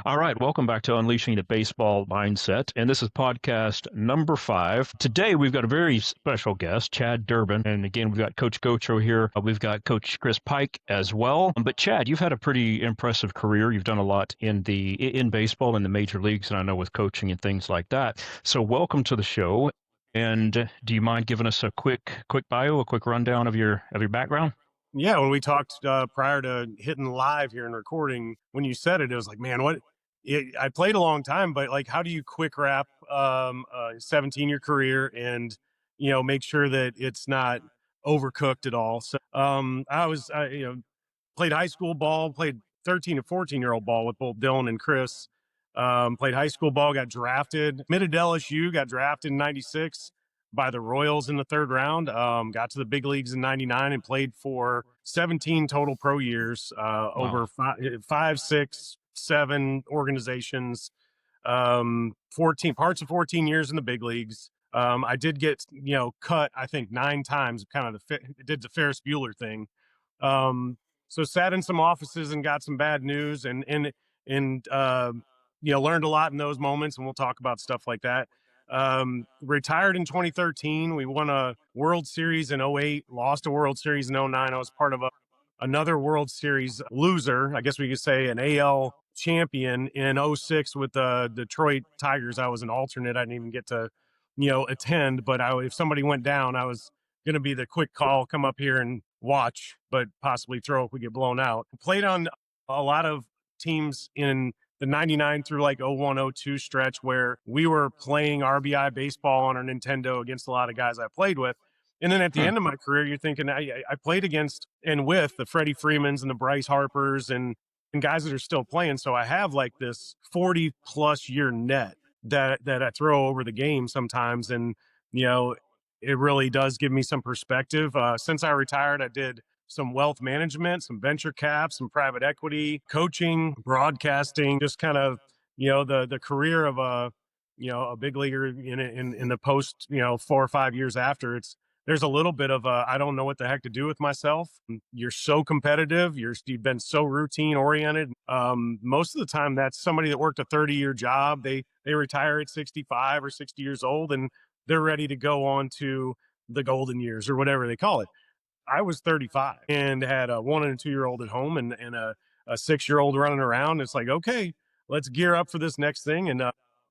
All right, welcome back to Unleashing the Baseball Mindset. And this is podcast number 5. Today, we've got a very special guest, Chad Durbin. And again, we've got Coach Gocho here. We've got Coach Chris Pike as well. But Chad, you've had a pretty impressive career. You've done a lot in baseball, in the major leagues, and I know with coaching and things like that. So welcome to the show. And do you mind giving us a quick bio, a quick rundown of your background? Yeah, when we talked prior to hitting live here and recording, when you said it, it was like, man, I played a long time, but like, how do you quick wrap a 17-year career and make sure that it's not overcooked at all? So played high school ball, played 13 to 14-year-old ball with both Dylan and Chris. Played high school ball, got drafted, committed to LSU, got drafted in '96 by the Royals in the third round. Got to the big leagues in '99 and played for 17 total pro years, Wow. over five, six, seven organizations, 14 parts of 14 years in the big leagues. I did get, cut, I think 9 times, kind of did the Ferris Bueller thing. So sat in some offices and got some bad news and learned a lot in those moments. And we'll talk about stuff like that. Retired in 2013. We won a World Series in '08, lost a World Series in '09. I was part of another World Series loser, I guess we could say an AL champion in '06 with the Detroit Tigers. I was an alternate. I didn't even get to, attend, but if somebody went down, I was going to be the quick call, come up here and watch, but possibly throw if we get blown out. Played on a lot of teams in the '99 through like '01, '02 stretch where we were playing RBI baseball on our Nintendo against a lot of guys I played with. And then at the Hmm. end of my career, you're thinking I played against and with the Freddie Freemans and the Bryce Harpers and guys that are still playing. So I have like this 40 plus year net that I throw over the game sometimes. And, you know, it really does give me some perspective. Since I retired, I did some wealth management, some venture caps, some private equity, coaching, broadcasting, just kind of, the career of a big leaguer in the post, 4 or 5 years after. There's a little bit of I don't know what the heck to do with myself. You're so competitive. You've been so routine oriented. Most of the time, that's somebody that worked a 30-year job. They retire at 65 or 60 years old, and they're ready to go on to the golden years or whatever they call it. I was 35 and had a 1 and 2-year-old at home and a 6-year-old running around. It's like, okay, let's gear up for this next thing. And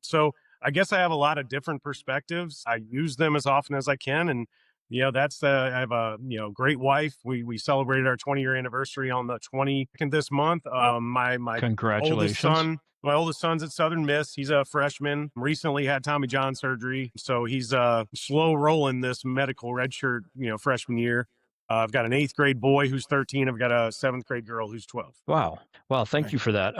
so I guess I have a lot of different perspectives. I use them as often as I can. And, I have a, great wife. We celebrated our 20-year anniversary on the 22nd this month. My oldest Congratulations. son, my oldest son's at Southern Miss. He's a freshman. Recently had Tommy John surgery, so he's slow rolling this medical redshirt, freshman year. I've got an eighth grade boy who's 13. I've got a seventh grade girl who's 12. Wow. Wow. Thank Right. you for that.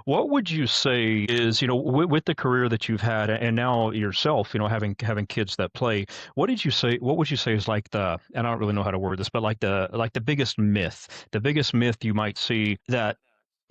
What would you say is, with the career that you've had and now yourself, having kids that play, what would you say is like and I don't really know how to word this, but like the biggest myth you might see that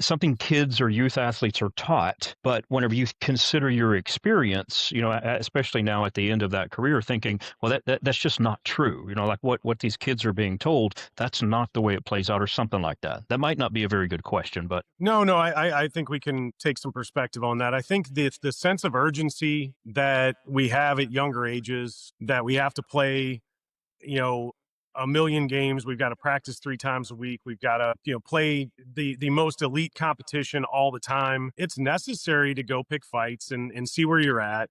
something kids or youth athletes are taught, but whenever you consider your experience, especially now at the end of that career, thinking, well, that's just not true. Like what these kids are being told, that's not the way it plays out, or something like that. That might not be a very good question, but No, I think we can take some perspective on that. I think the sense of urgency that we have at younger ages, that we have to play, you know, a million games. We've got to practice 3 times a week. We've got to, play the most elite competition all the time. It's necessary to go pick fights and see where you're at.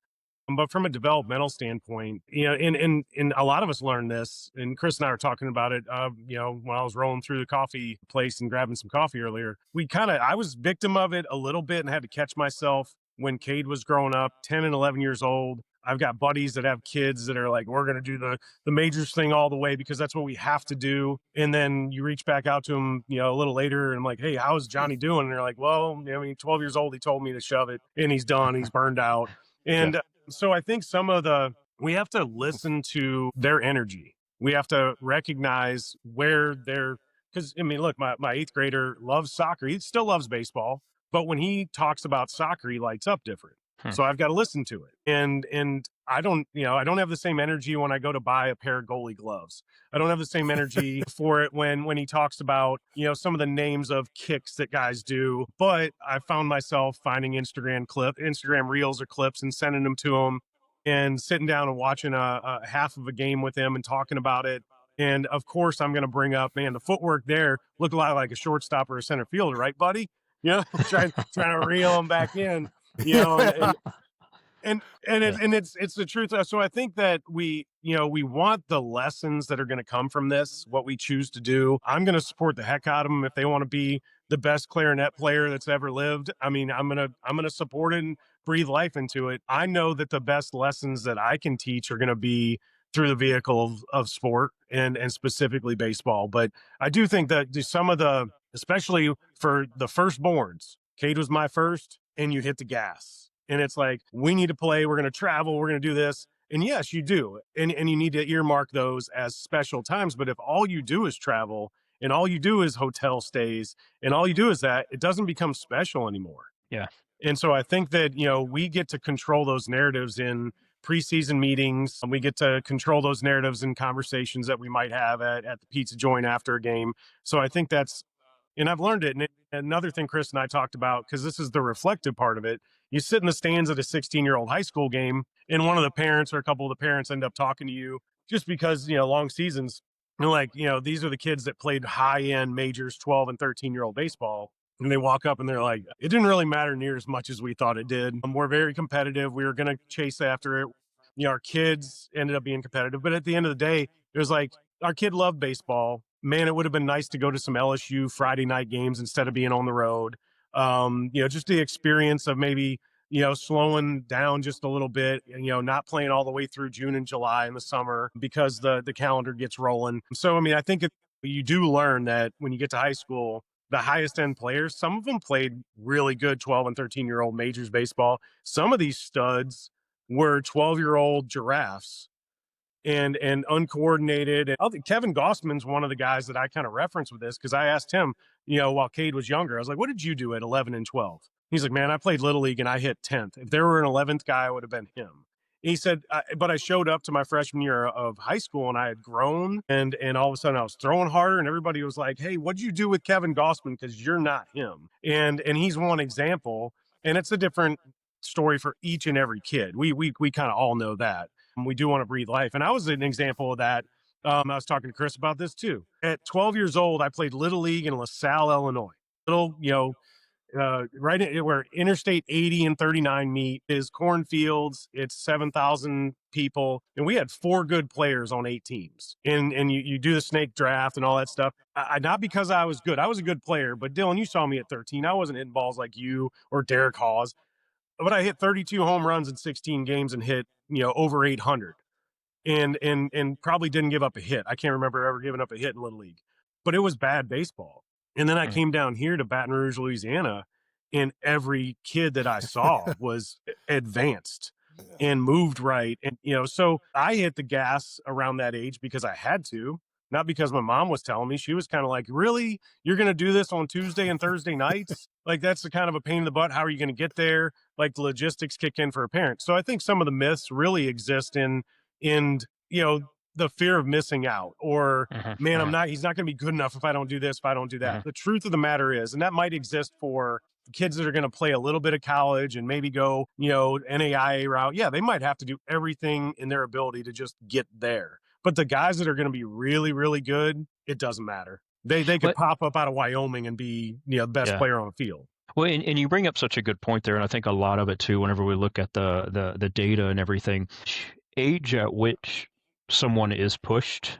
But from a developmental standpoint, and a lot of us learned this, and Chris and I were talking about it, when I was rolling through the coffee place and grabbing some coffee earlier. I was victim of it a little bit and had to catch myself when Cade was growing up, 10 and 11 years old. I've got buddies that have kids that are like, we're going to do the majors thing all the way because that's what we have to do. And then you reach back out to them, a little later and I'm like, hey, how's Johnny doing? And they're like, well, 12 years old, he told me to shove it and he's done. He's burned out. yeah. And so I think we have to listen to their energy. We have to recognize where because I mean, look, my eighth grader loves soccer. He still loves baseball, but when he talks about soccer, he lights up different. Hmm. So I've got to listen to it. And I don't, I don't have the same energy when I go to buy a pair of goalie gloves. I don't have the same energy for it when he talks about, some of the names of kicks that guys do. But I found myself finding Instagram reels or clips and sending them to him and sitting down and watching a half of a game with him and talking about it. And of course, I'm going to bring up, man, the footwork there looked a lot like a shortstop or a center fielder, right, buddy? Trying to reel him back in, Yeah. it's the truth. So I think that we want the lessons that are going to come from this, what we choose to do. I'm going to support the heck out of them if they want to be the best clarinet player that's ever lived. I mean, I'm gonna support it and breathe life into it. I know that the best lessons that I can teach are going to be through the vehicle of sport and specifically baseball. But I do think that some of the, especially for the firstborns, Cade was my first, and you hit the gas. And it's like, we need to play, we're going to travel, we're going to do this. And yes, you do. And you need to earmark those as special times. But if all you do is travel and all you do is hotel stays and all you do is that, it doesn't become special anymore. Yeah. And so I think that, we get to control those narratives in preseason meetings. We get to control those narratives in conversations that we might have at the pizza joint after a game. So I think that's, and I've learned it. And another thing Chris and I talked about, because this is the reflective part of it, you sit in the stands at a 16-year-old high school game, and one of the parents or a couple of the parents end up talking to you just because, long seasons. And like, these are the kids that played high end majors, 12 and 13-year-old baseball. And they walk up and they're like, it didn't really matter near as much as we thought it did. We're very competitive. We were going to chase after it. Our kids ended up being competitive. But at the end of the day, it was like, our kid loved baseball. Man, it would have been nice to go to some LSU Friday night games instead of being on the road. Just the experience of maybe, slowing down just a little bit, not playing all the way through June and July in the summer because the calendar gets rolling. So, I mean, I think you do learn that when you get to high school, the highest end players, some of them played really good 12 and 13-year-old majors baseball. Some of these studs were 12-year-old giraffes and uncoordinated. And Kevin Gossman's one of the guys that I kind of reference with this because I asked him, while Cade was younger, I was like, what did you do at 11 and 12? He's like, man, I played Little League and I hit 10th. If there were an 11th guy, I would have been him. He said, but I showed up to my freshman year of high school and I had grown and all of a sudden I was throwing harder and everybody was like, hey, what'd you do with Kevin Gossman? Because you're not him. And he's one example. And it's a different story for each and every kid. We kind of all know that. We do want to breathe life. And I was an example of that. I was talking to Chris about this too. At 12 years old, I played Little League in LaSalle, Illinois. Little, where Interstate 80 and 39 meet is cornfields. It's 7,000 people. And we had 4 good players on 8 teams. And you do the snake draft and all that stuff. Not because I was good. I was a good player. But Dylan, you saw me at 13. I wasn't hitting balls like you or Derek Hawes. But I hit 32 home runs in 16 games and hit, over 800 and probably didn't give up a hit. I can't remember ever giving up a hit in Little League, but it was bad baseball. And then I Mm. came down here to Baton Rouge, Louisiana, and every kid that I saw was advanced and moved right. And, so I hit the gas around that age because I had to, not because my mom was telling me. She was kind of like, really? You're going to do this on Tuesday and Thursday nights? Like, that's the kind of a pain in the butt. How are you going to get there? Like, the logistics kick in for a parent. So I think some of the myths really exist in the fear of missing out or Hmm. man, Hmm. he's not going to be good enough if I don't do this, if I don't do that. Hmm. The truth of the matter is, and that might exist for kids that are going to play a little bit of college and maybe go, NAIA route. Yeah, they might have to do everything in their ability to just get there. But the guys that are going to be really, really good, it doesn't matter. They could But pop up out of Wyoming and be, the best yeah. player on the field. Well, and you bring up such a good point there, and I think a lot of it too, whenever we look at the data and everything, age at which someone is pushed,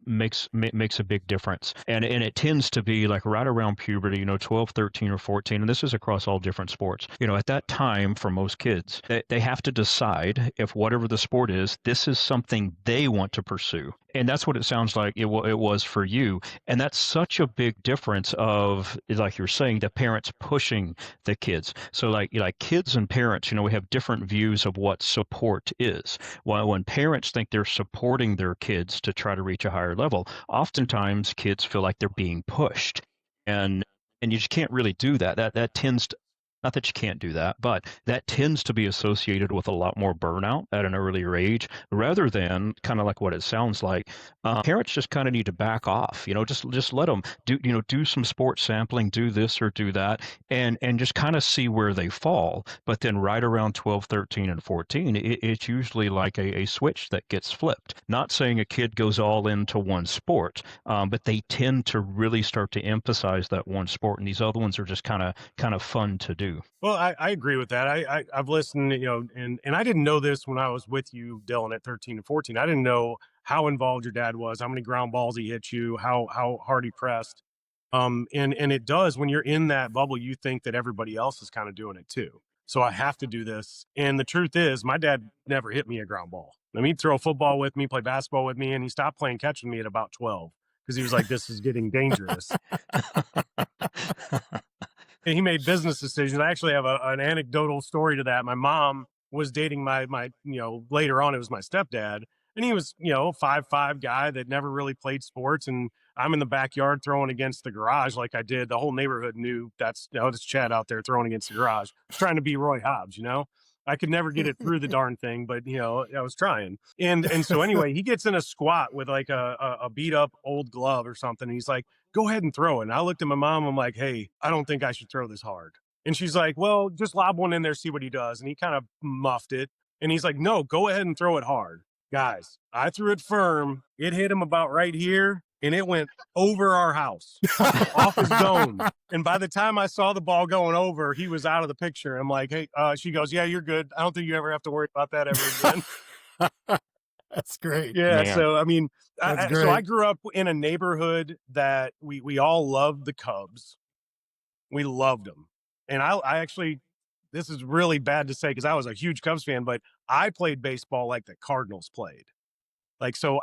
makes a big difference. And it tends to be like right around puberty, 12, 13, or 14, and this is across all different sports. At that time for most kids, they have to decide if whatever the sport is, this is something they want to pursue. And that's what it sounds like it was for you. And that's such a big difference of, like you're saying, the parents pushing the kids. So like kids and parents, we have different views of what support is. While when parents think they're supporting their kids to try to reach a higher level, oftentimes kids feel like they're being pushed. And you just can't really do that. That tends Not that you can't do that, but that tends to be associated with a lot more burnout at an earlier age, rather than kind of like what it sounds like. Parents just kind of need to back off. Just let them do some sports sampling, do this or do that, and just kind of see where they fall. But then right around 12, 13, and 14, it's usually like a switch that gets flipped. Not saying a kid goes all into one sport, but they tend to really start to emphasize that one sport, and these other ones are just kind of fun to do. Well, I agree with that. I've listened, and I didn't know this when I was with you, Dylan, at 13 and 14. I didn't know how involved your dad was, how many ground balls he hit you, how hard he pressed. And it does, when you're in that bubble, you think that everybody else is kind of doing it too. So I have to do this. And the truth is, my dad never hit me a ground ball. I mean, he'd throw a football with me, play basketball with me, and he stopped playing catch with me at about 12 because he was like, this is getting dangerous. And he made business decisions. I actually have an anecdotal story to that. My mom was dating my later on it was my stepdad, and he was 5'5" guy that never really played sports, and I'm in the backyard throwing against the garage like I did. The whole neighborhood knew that's Chad out there throwing against the garage. I was trying to be Roy Hobbs. I could never get it through the darn thing, but I was trying. And so anyway, he gets in a squat with like a beat up old glove or something. And he's like, go ahead and throw it. And I looked at my mom. I'm like, hey, I don't think I should throw this hard. And she's like, well, just lob one in there, see what he does. And he kind of muffed it. And he's like, no, go ahead and throw it hard. Guys, I threw it firm. It hit him about right here, and it went over our house, off his dome. And by the time I saw the ball going over, he was out of the picture. I'm like, hey, she goes, yeah, you're good. I don't think you ever have to worry about that ever again. That's great. Yeah. Man. So, I mean, That's so I great. grew up in a neighborhood that we all loved the Cubs. We loved them. And I actually, this is really bad to say because I was a huge Cubs fan, but I played baseball like the Cardinals played. Like, so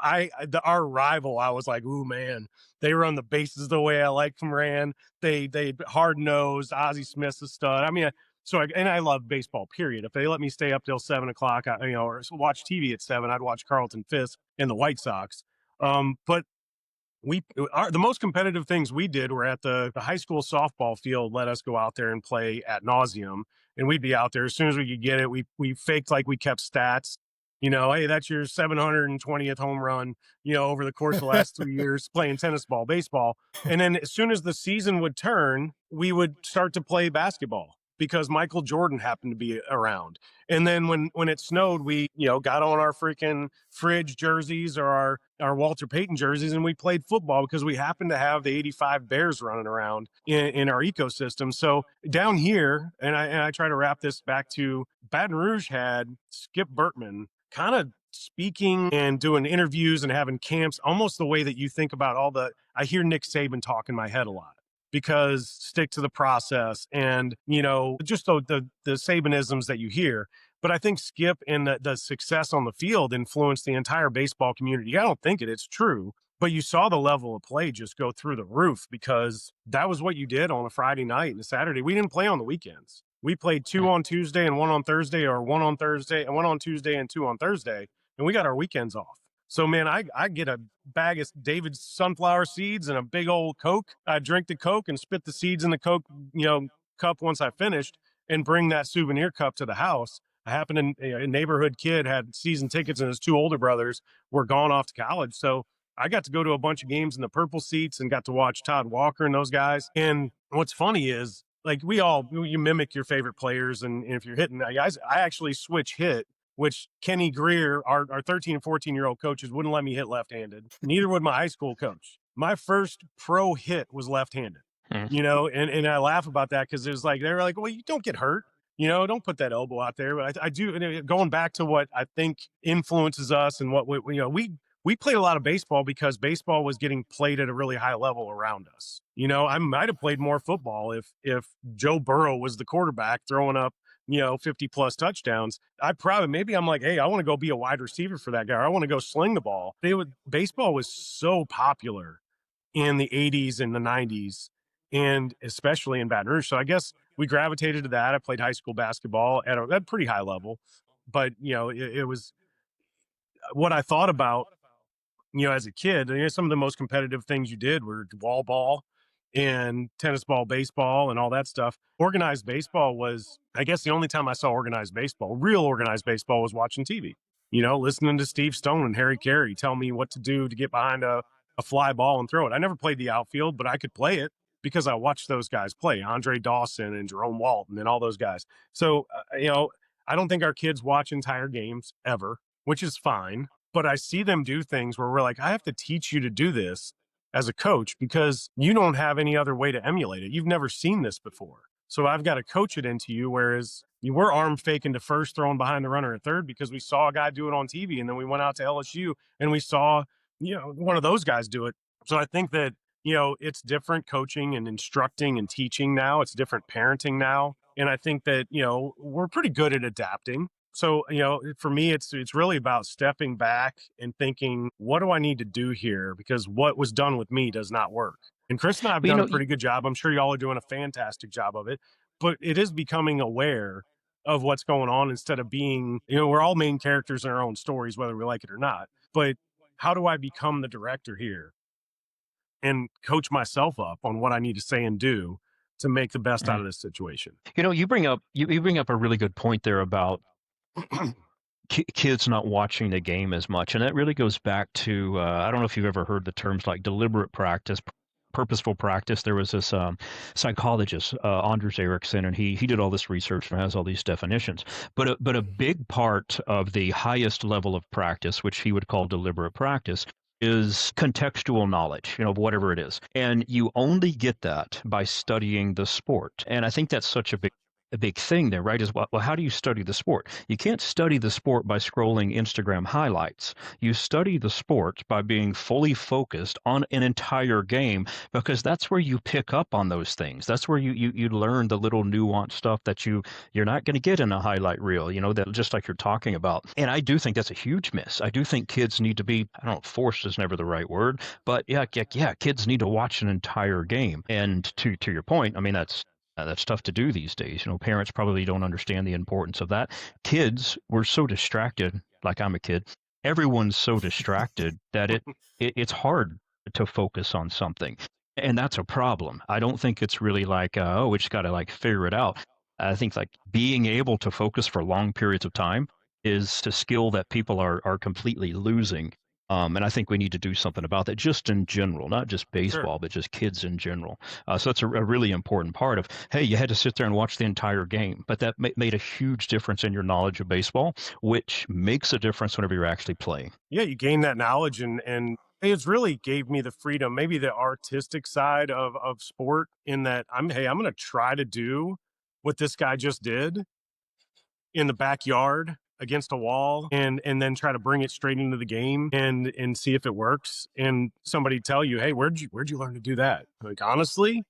our rival, I was like, ooh, man, they run the bases the way I like them ran. They hard nosed. Ozzie Smith's a stud. I mean, and I love baseball, period. If they let me stay up till 7 o'clock, or watch TV at 7, I'd watch Carlton Fisk and the White Sox. But the most competitive things we did were at the high school softball field. Let us go out there and play at nauseum, and we'd be out there as soon as we could get it. We faked like we kept stats. Hey, that's your 720th home run. Over the course of the last 3 years playing tennis ball, baseball, and then as soon as the season would turn, we would start to play basketball because Michael Jordan happened to be around. And then when it snowed, we got on our freaking fridge jerseys or our Walter Payton jerseys, and we played football because we happened to have the '85 Bears running around in our ecosystem. So down here, and I try to wrap this back to Baton Rouge had Skip Bertman kind of speaking and doing interviews and having camps almost the way that you think about I hear Nick Saban talk in my head a lot because stick to the process and just the Sabanisms that you hear. But I think Skip and the success on the field influenced the entire baseball community. I don't think it's true, but you saw the level of play just go through the roof because that was what you did on a Friday night and a Saturday. We didn't play on the weekends. We played 2 on Tuesday and 1 on Thursday, or 1 on Thursday and 1 on Tuesday and 2 on Thursday, and we got our weekends off. So, man, I get a bag of David's sunflower seeds and a big old Coke. I drink the Coke and spit the seeds in the Coke, cup once I finished, and bring that souvenir cup to the house. I happened to, a neighborhood kid had season tickets, and his 2 older brothers were gone off to college. So I got to go to a bunch of games in the purple seats and got to watch Todd Walker and those guys. And what's funny is, like, you mimic your favorite players, and if you're hitting guys, I actually switch hit, which Kenny Greer, our 13 and 14-year-old coaches wouldn't let me hit left-handed. Neither would my high school coach. My first pro hit was left-handed, Hmm. and I laugh about that because it was like, they were like, well, you don't get hurt. Don't put that elbow out there. But I do. And going back to what I think influences us and what we played a lot of baseball because baseball was getting played at a really high level around us. I might have played more football if Joe Burrow was the quarterback throwing up 50 plus touchdowns. Maybe I'm like, hey, I want to go be a wide receiver for that guy. Or I want to go sling the ball. Baseball was so popular in the 80s and the 90s, and especially in Baton Rouge. So I guess we gravitated to that. I played high school basketball at a pretty high level, but it was what I thought about as a kid. Some of the most competitive things you did were wall ball and tennis ball, baseball, and all that stuff. Organized baseball was, I guess, the only time I saw organized baseball, real organized baseball, was watching TV. Listening to Steve Stone and Harry Carey tell me what to do to get behind a fly ball and throw it. I never played the outfield, but I could play it because I watched those guys play, Andre Dawson and Jerome Walton and all those guys. So, I don't think our kids watch entire games ever, which is fine. But I see them do things where we're like, I have to teach you to do this as a coach because you don't have any other way to emulate it. You've never seen this before. So I've got to coach it into you. Whereas you were arm faking to first, throwing behind the runner at third because we saw a guy do it on TV. And then we went out to LSU and we saw, one of those guys do it. So I think that, it's different coaching and instructing and teaching now. It's different parenting now. And I think that, we're pretty good at adapting. So, for me, it's really about stepping back and thinking, what do I need to do here? Because what was done with me does not work. And Chris and I have But done a pretty good job. I'm sure y'all are doing a fantastic job of it, but it is becoming aware of what's going on instead of being, we're all main characters in our own stories, whether we like it or not. But how do I become the director here and coach myself up on what I need to say and do to make the best out Mhm. of this situation? You bring up a really good point there about kids not watching the game as much, and that really goes back to I don't know if you've ever heard the terms like deliberate practice, purposeful practice. There was this psychologist, Anders Ericsson, and he did all this research and has all these definitions. But a big part of the highest level of practice, which he would call deliberate practice, is contextual knowledge, of whatever it is. And you only get that by studying the sport. And I think that's such a big thing there, right? Is well, how do you study the sport? You can't study the sport by scrolling Instagram highlights. You study the sport by being fully focused on an entire game because that's where you pick up on those things. That's where you learn the little nuanced stuff that you're not going to get in a highlight reel, that just like you're talking about. And I do think that's a huge miss. I do think kids need to be, I don't know, forced is never the right word, but yeah, kids need to watch an entire game. And to your point, I mean that's tough to do these days. Parents probably don't understand the importance of that. Kids, we're so distracted, like I'm a kid. Everyone's so distracted that it's hard to focus on something. And that's a problem. I don't think it's really like, oh, we just got to like figure it out. I think like being able to focus for long periods of time is a skill that people are completely losing. And I think we need to do something about that just in general, not just Sure. baseball, but just kids in general. So that's a really important part of, hey, you had to sit there and watch the entire game, but that made a huge difference in your knowledge of baseball, which makes a difference whenever you're actually playing. Yeah, you gain that knowledge and it's really gave me the freedom, maybe the artistic side of sport in that I'm gonna try to do what this guy just did in the backyard against a wall and then try to bring it straight into the game and see if it works. And somebody tell you, hey, where'd you learn to do that? Like honestly,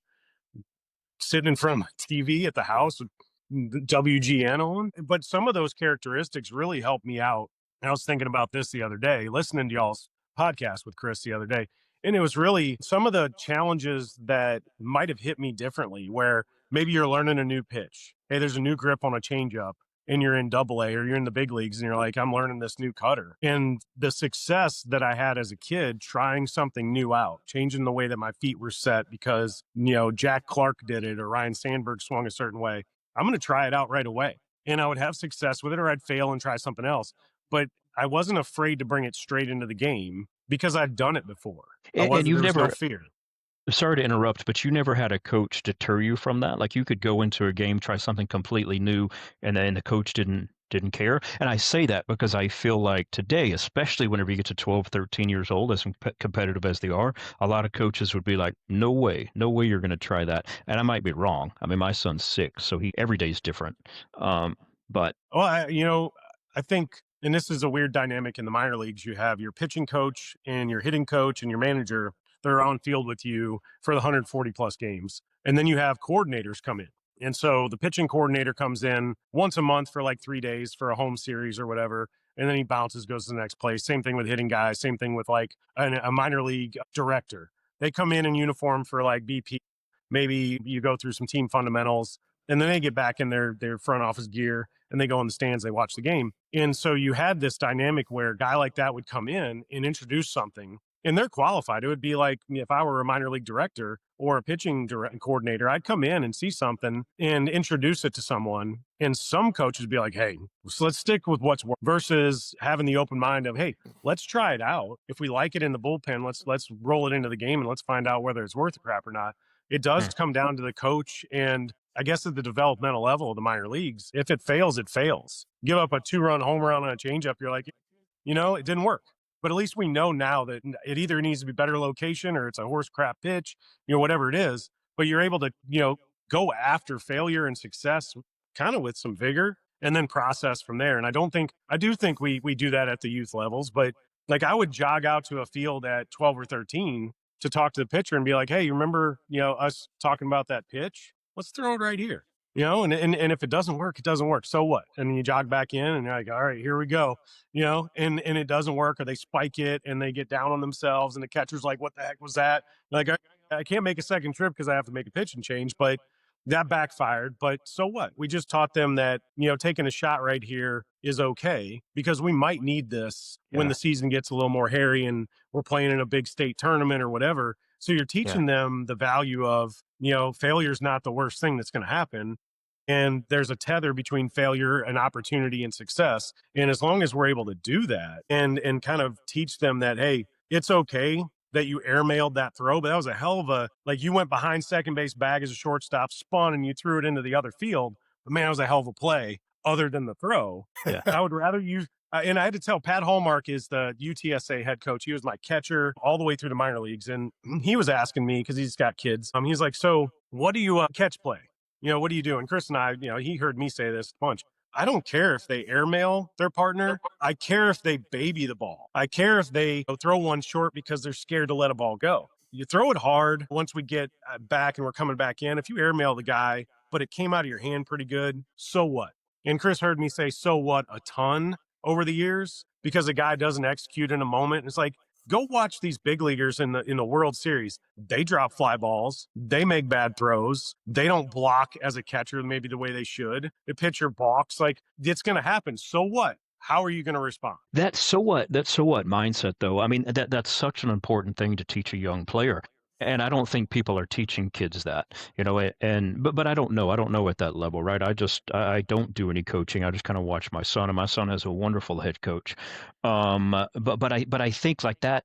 sitting in front of my TV at the house with the WGN on. But some of those characteristics really helped me out. I was thinking about this the other day, listening to y'all's podcast with Chris the other day. And it was really some of the challenges that might have hit me differently, where maybe you're learning a new pitch. Hey, there's a new grip on a changeup and you're in double A or you're in the big leagues and you're like, I'm learning this new cutter. And the success that I had as a kid trying something new out, changing the way that my feet were set because, Jack Clark did it or Ryan Sandberg swung a certain way. I'm going to try it out right away. And I would have success with it or I'd fail and try something else. But I wasn't afraid to bring it straight into the game because I'd done it before. And There you've was no never, fear. sorry to interrupt, but you never had a coach deter you from that? Like you could go into a game, try something completely new, and then the coach didn't care. And I say that because I feel like today, especially whenever you get to 12, 13 years old, as competitive as they are, a lot of coaches would be like, no way you're going to try that. And I might be wrong. I mean, my son's 6, so he every day's different. But Well, I think, and this is a weird dynamic in the minor leagues. You have your pitching coach and your hitting coach and your manager. They're on field with you for the 140 plus games. And then you have coordinators come in. And so the pitching coordinator comes in once a month for like 3 days for a home series or whatever. And then he bounces, goes to the next place. Same thing with hitting guys. Same thing with like a minor league director. They come in uniform for like BP. Maybe you go through some team fundamentals and then they get back in their front office gear and they go in the stands, they watch the game. And so you had this dynamic where a guy like that would come in and introduce something and they're qualified. It would be like if I were a minor league director, or a pitching coordinator, I'd come in and see something and introduce it to someone. And some coaches would be like, hey, so let's stick with what's work versus having the open mind of, hey, let's try it out. If we like it in the bullpen, let's roll it into the game and let's find out whether it's worth the crap or not. It does Hmm. come down to the coach and I guess at the developmental level of the minor leagues. If it fails, it fails. Give up a 2-run home run on a changeup, you're like, it didn't work. But at least we know now that it either needs to be better location or it's a horse crap pitch, whatever it is. But you're able to, go after failure and success kind of with some vigor and then process from there. And I do think we do that at the youth levels, but like I would jog out to a field at 12 or 13 to talk to the pitcher and be like, hey, you remember, us talking about that pitch? Let's throw it right here. And if it doesn't work, it doesn't work. So what? And then you jog back in and you're like, all right, here we go. And it doesn't work, or they spike it and they get down on themselves and the catcher's like, what the heck was that? Like, I can't make a second trip because I have to make a pitching change, but that backfired. But so what? We just taught them that, taking a shot right here is okay because we might need this when Yeah. the season gets a little more hairy and we're playing in a big state tournament or whatever. So you're Yeah. teaching them the value of, failure is not the worst thing that's going to happen. And there's a tether between failure and opportunity and success. And as long as we're able to do that and kind of teach them that, hey, it's okay that you airmailed that throw, but that was a hell of a, like, you went behind second base bag as a shortstop, spun, and you threw it into the other field. But man, it was a hell of a play other than the throw. Yeah. I would rather use, and I had to tell Pat Hallmark is the UTSA head coach. He was my catcher all the way through the minor leagues. And he was asking me, because he's got kids, he's like, so what do you catch play? What do you do? And Chris and I, he heard me say this a bunch. I don't care if they airmail their partner. I care if they baby the ball. I care if they throw one short because they're scared to let a ball go. You throw it hard once we get back and we're coming back in. If you airmail the guy, but it came out of your hand pretty good, so what? And Chris heard me say, so what, a ton over the years because a guy doesn't execute in a moment. It's like, go watch these big leaguers in the World Series. They drop fly balls. They make bad throws. They don't block as a catcher maybe the way they should. The pitcher balks. Like, it's going to happen. So what? How are you going to respond? That so what mindset though. I mean, that's such an important thing to teach a young player. And I don't think people are teaching kids that, but I don't know. I don't know at that level, right? I don't do any coaching. I just kind of watch my son, and my son has a wonderful head coach. But I think like that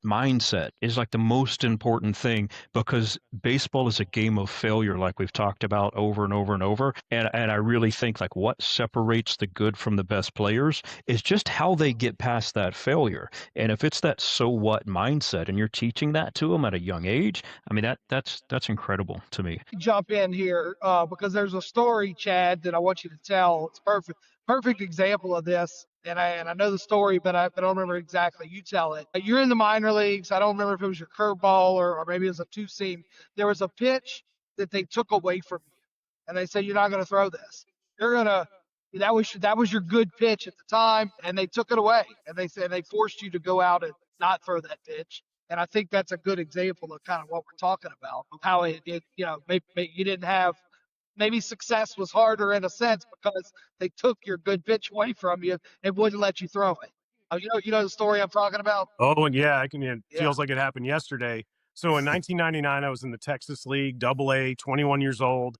mindset is like the most important thing, because baseball is a game of failure, like we've talked about over and over and over. And I really think like what separates the good from the best players is just how they get past that failure. And if it's that so what mindset and you're teaching that to them at a young age, I mean that's incredible to me. Jump in here because there's a story, Chad, that I want you to tell. It's perfect example of this. And I know the story, but I don't remember exactly. You tell it. You're in the minor leagues. I don't remember if it was your curveball or maybe it was a two seam. There was a pitch that they took away from you, and they said you're not going to throw this. You're gonna. That was your good pitch at the time, and they took it away, and they said they forced you to go out and not throw that pitch. And I think that's a good example of kind of what we're talking about, of how maybe you didn't have, maybe success was harder in a sense because they took your good pitch away from you and wouldn't let you throw it. You know the story I'm talking about? Oh, and yeah, it Yeah. feels like it happened yesterday. So in 1999, I was in the Texas League, Double A, 21 years old.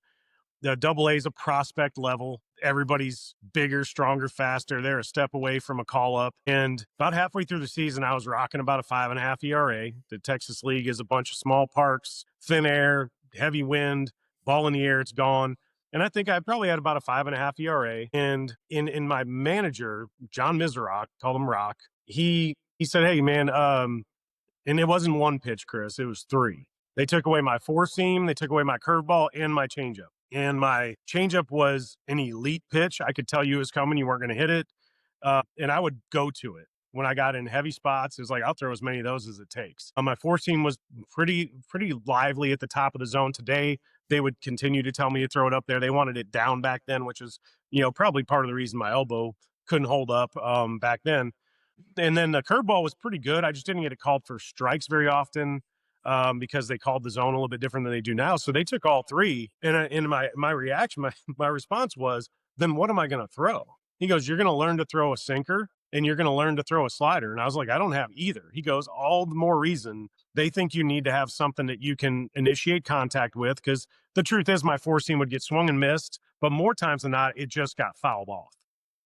The Double A is a prospect level. Everybody's bigger, stronger, faster. They're a step away from a call up. And about halfway through the season, I was rocking about a 5.5 ERA. The Texas League is a bunch of small parks, thin air, heavy wind, ball in the air, it's gone. And I think I probably had about a 5.5 ERA. And in my manager, John Miserock, called him Rock, he said, hey man, and it wasn't one pitch, Chris, it was three. They took away my four seam, they took away my curveball and my changeup. And my changeup was an elite pitch. I could tell you it was coming. You weren't going to hit it. And I would go to it. When I got in heavy spots, it was like, I'll throw as many of those as it takes. My four seam was pretty lively at the top of the zone. Today, they would continue to tell me to throw it up there. They wanted it down back then, which is, probably part of the reason my elbow couldn't hold up back then. And then the curveball was pretty good. I just didn't get it called for strikes very often because they called the zone a little bit different than they do now. So they took all three. And my reaction, my response was, then what am I going to throw? He goes, you're going to learn to throw a sinker and you're going to learn to throw a slider. And I was like, I don't have either. He goes, all the more reason they think you need to have something that you can initiate contact with, because the truth is my four seam would get swung and missed, but more times than not, it just got fouled off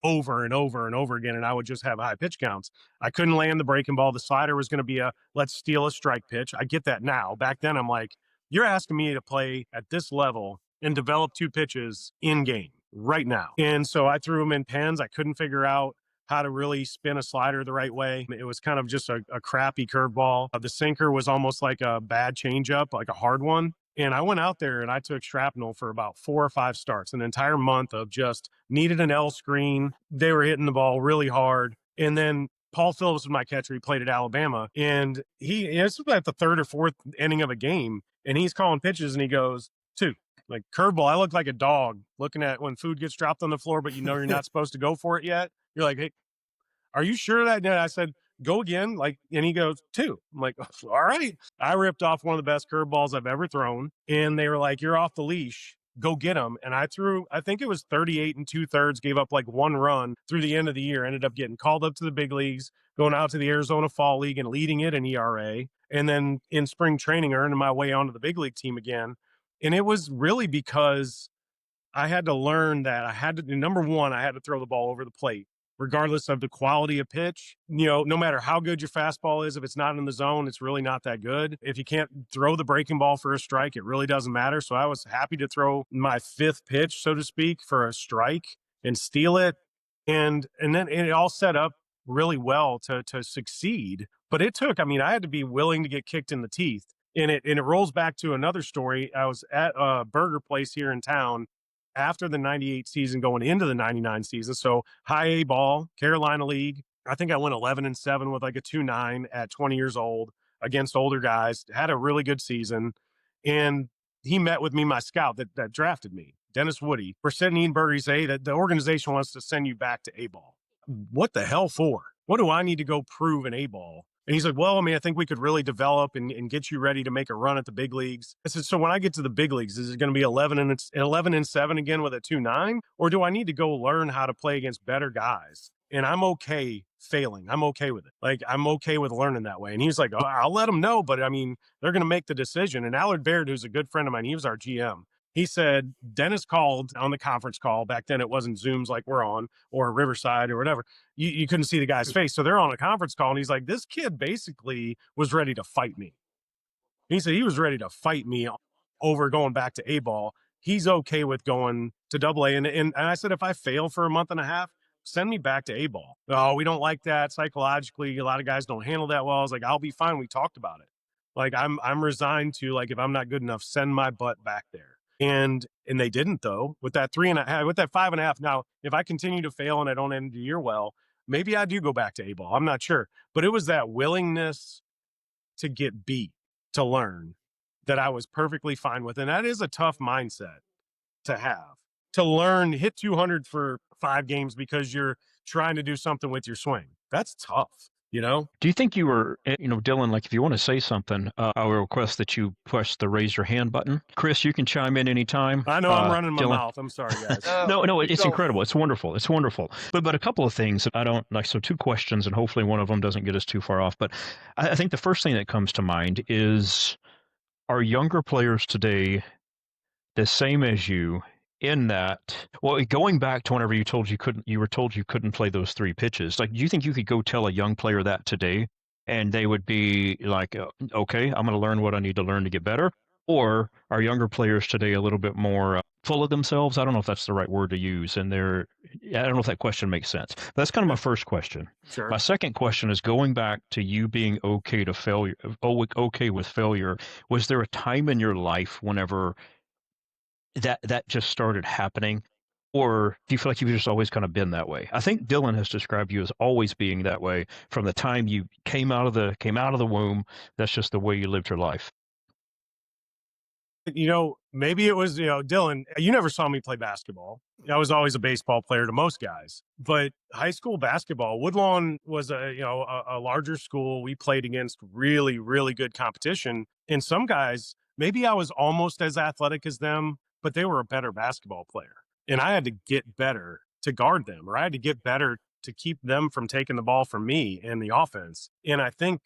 over and over and over again. And I would just have high pitch counts. I couldn't land the breaking ball. The slider was going to be a let's steal a strike pitch. I get that now. Back then, I'm like, you're asking me to play at this level and develop two pitches in game right now. And so I threw them in pens. I couldn't figure out how to really spin a slider the right way. It was kind of just a crappy curveball. The sinker was almost like a bad changeup, like a hard one. And I went out there and I took shrapnel for about 4 or 5 starts, an entire month of just needed an L screen. They were hitting the ball really hard. And then Paul Phillips was my catcher. He played at Alabama. And this was at the third or fourth inning of a game. And he's calling pitches and he goes, 2. Like curveball. I look like a dog looking at when food gets dropped on the floor, but you know you're not supposed to go for it yet. You're like, hey, are you sure that? And I said, go again. Like, and he goes, 2. I'm like, all right. I ripped off one of the best curveballs I've ever thrown. And they were like, you're off the leash. Go get him. And I threw, I think it was 38 2/3, gave up like 1 run through the end of the year, ended up getting called up to the big leagues, going out to the Arizona Fall League and leading it in ERA. And then in spring training, earning my way onto the big league team again. And it was really because I had to learn that I had to, number one, I had to throw the ball over the plate, regardless of the quality of pitch. You know, no matter how good your fastball is, if it's not in the zone, it's really not that good. If you can't throw the breaking ball for a strike, it really doesn't matter. So I was happy to throw my 5th pitch, so to speak, for a strike and steal it. And then it all set up really well to succeed. But it took, I mean, I had to be willing to get kicked in the teeth. And it rolls back to another story. I was at a burger place here in town after the 98 season going into the 99 season. So high A ball, Carolina League. I think I went 11-7 with like a 2.9 at 20 years old against older guys. Had a really good season. And he met with me, my scout that drafted me, Dennis Woody. We're sitting eating burgers. Hey, that the organization wants to send you back to A ball. What the hell for? What do I need to go prove in A ball? And he's like, well, I mean, I think we could really develop and get you ready to make a run at the big leagues. I said, so when I get to the big leagues, is it going to be 11-7 again with a 2.9? Or do I need to go learn how to play against better guys? And I'm okay failing. I'm okay with it. Like, I'm okay with learning that way. And he's like, oh, I'll let them know. But I mean, they're going to make the decision. And Allard Baird, who's a good friend of mine, he was our GM. He said, Dennis called on the conference call. Back then, it wasn't Zooms like we're on or Riverside or whatever. You couldn't see the guy's face. So they're on a conference call. And he's like, this kid basically was ready to fight me. He said he was ready to fight me over going back to A ball. He's okay with going to double A. And I said, if I fail for a month and a half, send me back to A ball. Oh, we don't like that psychologically. A lot of guys don't handle that well. I was like, I'll be fine. We talked about it. Like, I'm resigned to, like, if I'm not good enough, send my butt back there. And they didn't, though, with that 3.5, with that 5.5. Now, if I continue to fail and I don't end the year well, maybe I do go back to A ball. I'm not sure. But it was that willingness to get beat, to learn, that I was perfectly fine with. And that is a tough mindset to have, to learn, hit 200 for 5 games because you're trying to do something with your swing. That's tough. You know? Do you think you were, Dylan, like if you want to say something, I will request that you push the raise your hand button. Chris, you can chime in anytime. I know I'm running my Dylan. mouth. I'm sorry, guys. No, it's incredible. It's wonderful. It's wonderful. But a couple of things I don't like. So 2 questions, and hopefully one of them doesn't get us too far off. But I think the first thing that comes to mind is, are younger players today the same as you in that, well, going back to whenever you were told you couldn't play those 3 pitches, like, do you think you could go tell a young player that today and they would be like, okay, I'm going to learn what I need to learn to get better? Or are younger players today a little bit more full of themselves? I don't know if that's the right word to use. And I don't know if that question makes sense. But that's kind of my first question. Sure. My second question is going back to you being okay to failure, okay with failure. Was there a time in your life whenever that just started happening, or do you feel like you've just always kind of been that way? I think Dylan has described you as always being that way from the time you came out of the womb. That's just the way you lived your life. You know, maybe it was, Dylan, you never saw me play basketball. I was always a baseball player to most guys, but high school basketball, Woodlawn was a larger school. We played against really, really good competition. And some guys, maybe I was almost as athletic as them, but they were a better basketball player. And I had to get better to guard them, or I had to get better to keep them from taking the ball from me in the offense. And I think,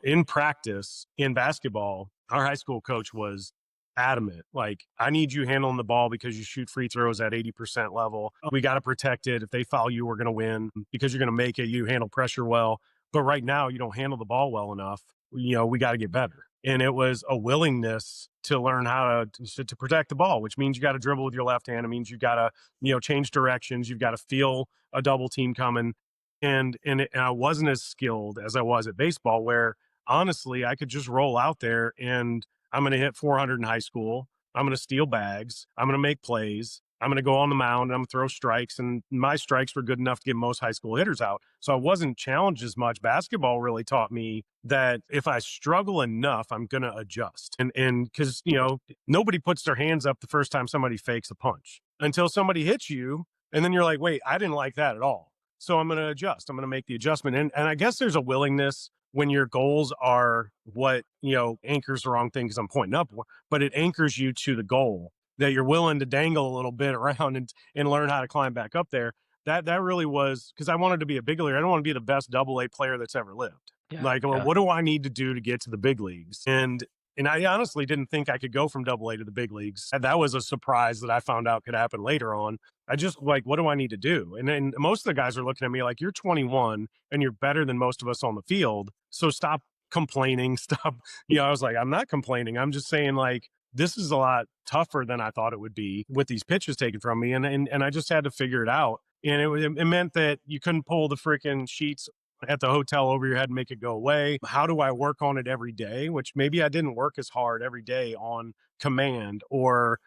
in practice in basketball, our high school coach was adamant. Like, I need you handling the ball because you shoot free throws at 80% level. We got to protect it. If they foul you, we're going to win because you're going to make it. You handle pressure well. But right now, you don't handle the ball well enough. We got to get better. And it was a willingness to learn how to protect the ball, which means you got to dribble with your left hand. It means you got to, change directions. You've got to feel a double team coming. And I wasn't as skilled as I was at baseball, where honestly, I could just roll out there and I'm going to hit 400 in high school. I'm going to steal bags. I'm going to make plays. I'm going to go on the mound. And I'm going to throw strikes. And my strikes were good enough to get most high school hitters out. So I wasn't challenged as much. Basketball really taught me that if I struggle enough, I'm going to adjust. And because, nobody puts their hands up the first time somebody fakes a punch until somebody hits you. And then you're like, wait, I didn't like that at all. So I'm going to adjust. I'm going to make the adjustment. And I guess there's a willingness when your goals are what, anchors the wrong thing because I'm pointing up, but it anchors you to the goal that you're willing to dangle a little bit around and learn how to climb back up there. That really was because I wanted to be a big leaguer. I don't want to be the best AA player that's ever lived. Yeah, Like, yeah. what do I need to do to get to the big leagues? And I honestly didn't think I could go from AA to the big leagues. And that was a surprise that I found out could happen later on. I just like, what do I need to do? And then most of the guys are looking at me like, you're 21 and you're better than most of us on the field. So stop complaining. Stop. I was like, I'm not complaining. I'm just saying, like, this is a lot tougher than I thought it would be with these pitches taken from me. And I just had to figure it out. And it meant that you couldn't pull the freaking sheets at the hotel over your head and make it go away. How do I work on it every day? Which maybe I didn't work as hard every day on command or,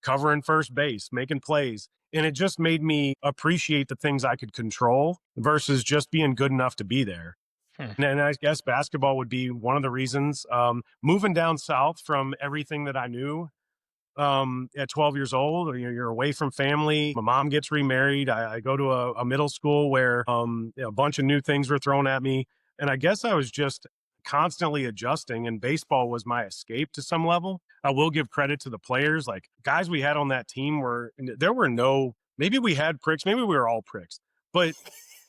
covering first base, making plays. And it just made me appreciate the things I could control versus just being good enough to be there. And I guess basketball would be one of the reasons. Moving down south from everything that I knew at 12 years old, you're away from family. My mom gets remarried. I go to a middle school where a bunch of new things were thrown at me. And I guess I was just constantly adjusting, and baseball was my escape to some level. I will give credit to the players. Like, guys we had on that team maybe we had pricks, maybe we were all pricks, but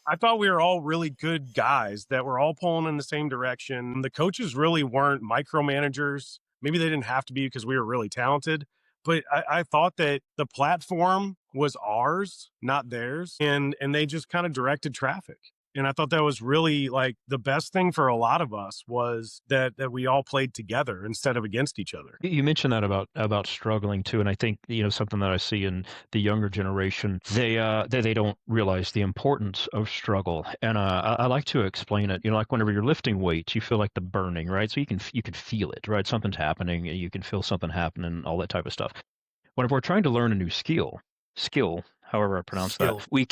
I thought we were all really good guys that were all pulling in the same direction. The coaches really weren't micromanagers. Maybe they didn't have to be because we were really talented. But I thought that the platform was ours, not theirs. And they just kind of directed traffic. And I thought that was really like the best thing for a lot of us was that we all played together instead of against each other. You mentioned that about struggling too, and I think something that I see in the younger generation, they don't realize the importance of struggle, and I like to explain it. Like whenever you're lifting weights, you feel like the burning, right? So you can feel it, right? Something's happening, you can feel something happening, all that type of stuff. Whenever we're trying to learn a new skill, however I pronounce that, we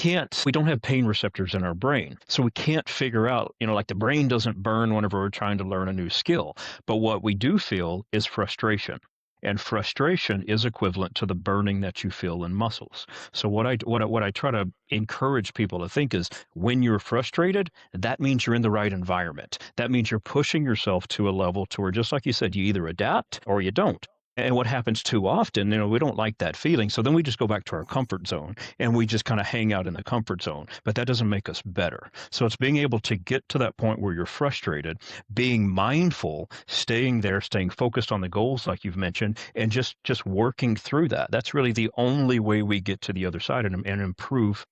don't have pain receptors in our brain. So we can't figure out, like the brain doesn't burn whenever we're trying to learn a new skill. But what we do feel is frustration. And frustration is equivalent to the burning that you feel in muscles. So what I try to encourage people to think is when you're frustrated, that means you're in the right environment. That means you're pushing yourself to a level to where, just like you said, you either adapt or you don't. And what happens too often, we don't like that feeling. So then we just go back to our comfort zone and we just kind of hang out in the comfort zone. But that doesn't make us better. So it's being able to get to that point where you're frustrated, being mindful, staying there, staying focused on the goals like you've mentioned, and just working through that. That's really the only way we get to the other side and improve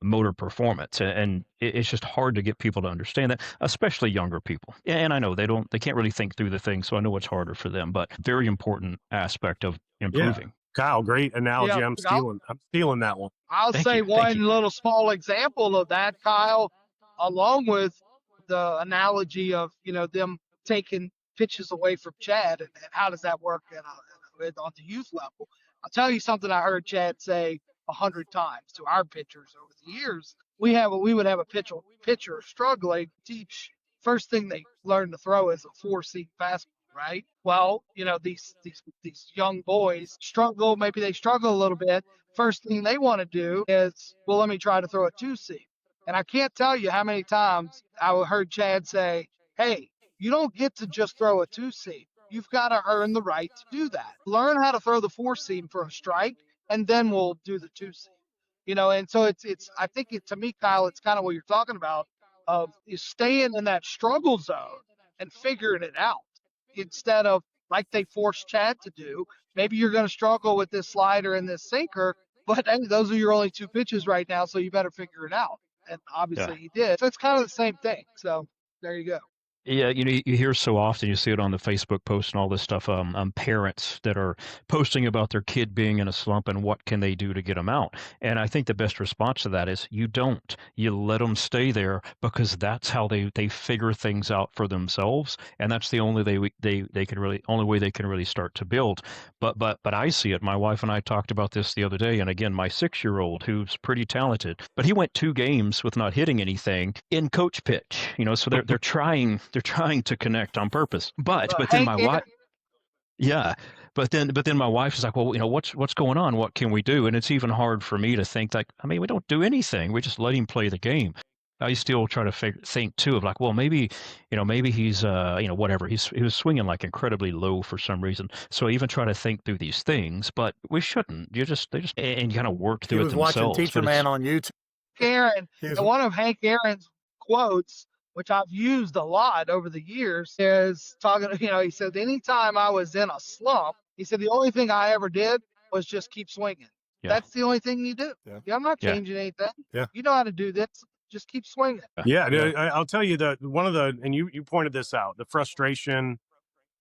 motor performance. And it's just hard to get people to understand that, especially younger people. And I know they can't really think through the thing, so I know it's harder for them, but very important aspect of improving. Kyle, great analogy. Yeah, I'm stealing that one. I'll Thank say you. one little small example of that, Kyle, along with the analogy of, them taking pitches away from Chad and how does that work on the youth level. I'll tell you something I heard Chad say 100 times to our pitchers over the years. We would have a pitcher struggling. First thing they learn to throw is a 4-seam fastball, right? Well, these young boys struggle. Maybe they struggle a little bit. First thing they want to do is, well, let me try to throw a 2-seam. And I can't tell you how many times I heard Chad say, hey, you don't get to just throw a 2-seam. You've got to earn the right to do that. Learn how to throw the 4-seam for a strike, and then we'll do the 2-seam. And so I think to me, Kyle, it's kind of what you're talking about of is staying in that struggle zone and figuring it out instead of like they forced Chad to do. Maybe you're going to struggle with this slider and this sinker, but hey, those are your only two pitches right now, so you better figure it out. And Yeah. obviously he did. So it's kind of the same thing. So there you go. Yeah, you hear so often, you see it on the Facebook posts and all this stuff. Parents that are posting about their kid being in a slump and what can they do to get them out. And I think the best response to that is you don't. You let them stay there because that's how they figure things out for themselves, and that's the only they can really only way they can really start to build. But I see it. My wife and I talked about this the other day, and again, my 6-year-old who's pretty talented, but he went 2 games with not hitting anything in coach pitch. So they're trying to connect on purpose. But then Hank my Aaron, wife, yeah, but then my wife is like, well, what's going on? What can we do? And it's even hard for me to think like, I mean, we don't do anything. We just let him play the game. I still try to think too of like, well, maybe he's whatever. He was swinging like incredibly low for some reason. So I even try to think through these things, but we shouldn't. They just and kind of work He through it was watching themselves. Teacher But Man it's on YouTube. Aaron, He was, and one of Hank Aaron's quotes, which I've used a lot over the years, is talking, he said, anytime I was in a slump, he said, the only thing I ever did was just keep swinging. yeah, That's the only thing you do. Yeah. I'm not yeah, changing anything. Yeah. You know how to do this. Just keep swinging. Yeah, Yeah. I'll tell you that one of the, and you pointed this out, the frustration,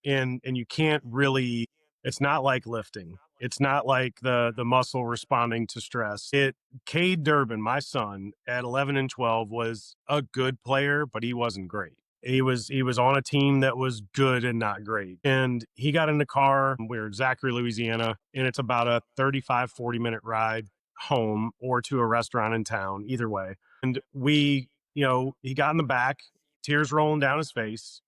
and you can't really. It's not like lifting. It's not like the muscle responding to stress. Chad Durbin, my son, at 11 and 12, was a good player, but he wasn't great. He was on a team that was good and not great. And he got in the car. We're in Zachary, Louisiana, and it's about a 35-40 minute ride home or to a restaurant in town, either way. And he got in the back, tears rolling down his face,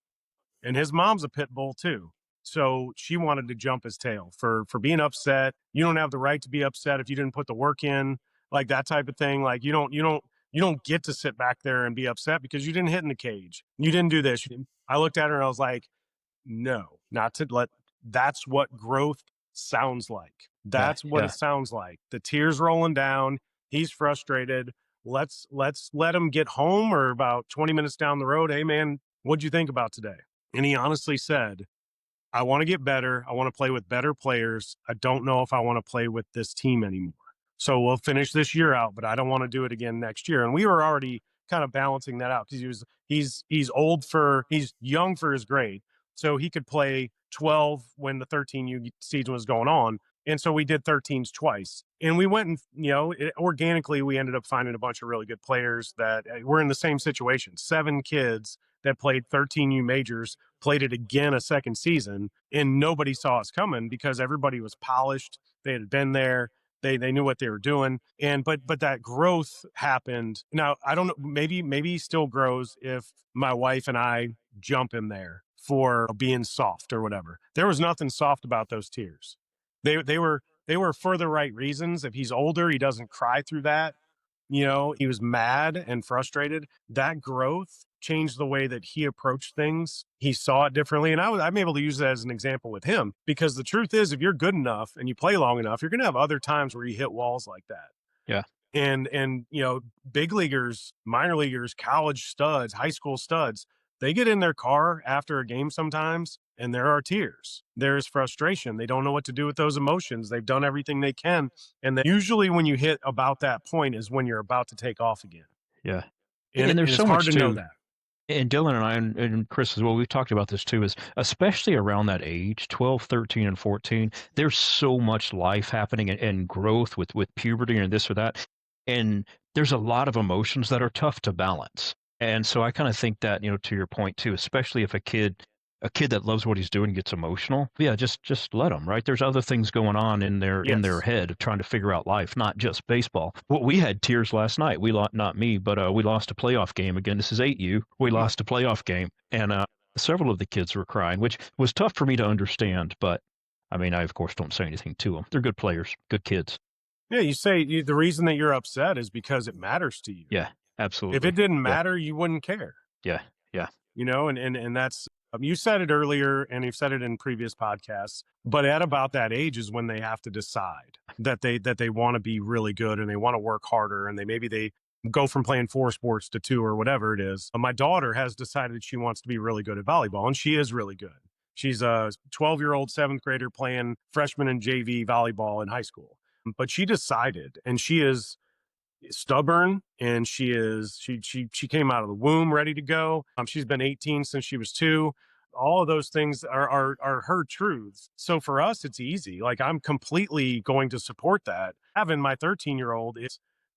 and his mom's a pit bull too. So she wanted to jump his tail for being upset. You don't have the right to be upset if you didn't put the work in, like that type of thing. Like you don't get to sit back there and be upset because you didn't hit in the cage. You didn't do this. I looked at her and I was like, no, not to let. That's what growth sounds like. That's what yeah. it sounds like. The tears rolling down. He's frustrated. Let's let him get home, or about 20 minutes down the road. Hey man, what'd you think about today? And he honestly said, I want to get better. I want to play with better players. I don't know if I want to play with this team anymore. So we'll finish this year out, but I don't want to do it again next year. And we were already kind of balancing that out because he's young for his grade. So he could play 12 when the 13U season was going on. And so we did 13s twice. And we went and, organically, we ended up finding a bunch of really good players that were in the same situation. 7 kids that played 13U majors played it again a second season, and nobody saw us coming because everybody was polished. They had been there. They knew what they were doing. But that growth happened. Now, I don't know, maybe he still grows if my wife and I jump him there for being soft or whatever. There was nothing soft about those tears. They were for the right reasons. If he's older, he doesn't cry through that. He was mad and frustrated. That growth changed the way that he approached things. He saw it differently. And I'm able to use that as an example with him, because the truth is, if you're good enough and you play long enough, you're going to have other times where you hit walls like that. Yeah. And big leaguers, minor leaguers, college studs, high school studs, they get in their car after a game sometimes, and there are tears. There's frustration. They don't know what to do with those emotions. They've done everything they can. And usually when you hit about that point is when you're about to take off again. Yeah. And there's it's so hard much to know too. that. And Dylan and I and Chris as well, we've talked about this too, is especially around that age, 12, 13, and 14, there's so much life happening and growth with puberty and this or that. And there's a lot of emotions that are tough to balance. And so I kind of think that, to your point too, especially if a kid that loves what he's doing gets emotional, yeah, just let them, right? There's other things going on in their Yes. head of trying to figure out life, not just baseball. Well, we had tears last night. We lost, not me, but we lost a playoff game again. This is 8U. We lost a playoff game, and several of the kids were crying, which was tough for me to understand. But I mean, I of course don't say anything to them. They're good players, good kids. Yeah, you say the reason that you're upset is because it matters to you. Yeah, absolutely. If it didn't Yeah, matter, you wouldn't care. yeah, yeah. And that's You said it earlier and you've said it in previous podcasts, but at about that age is when they have to decide that they want to be really good and they want to work harder and they go from playing 4 sports to 2 or whatever it is. My daughter has decided she wants to be really good at volleyball and she is really good. She's a 12-year-old 7th grader playing freshman and JV volleyball in high school. But she decided, and she is stubborn, and she came out of the womb ready to go. She's been 18 since she was 2. All of those things are her truths. So for us, it's easy. Like, I'm completely going to support that. Having my 13-year-old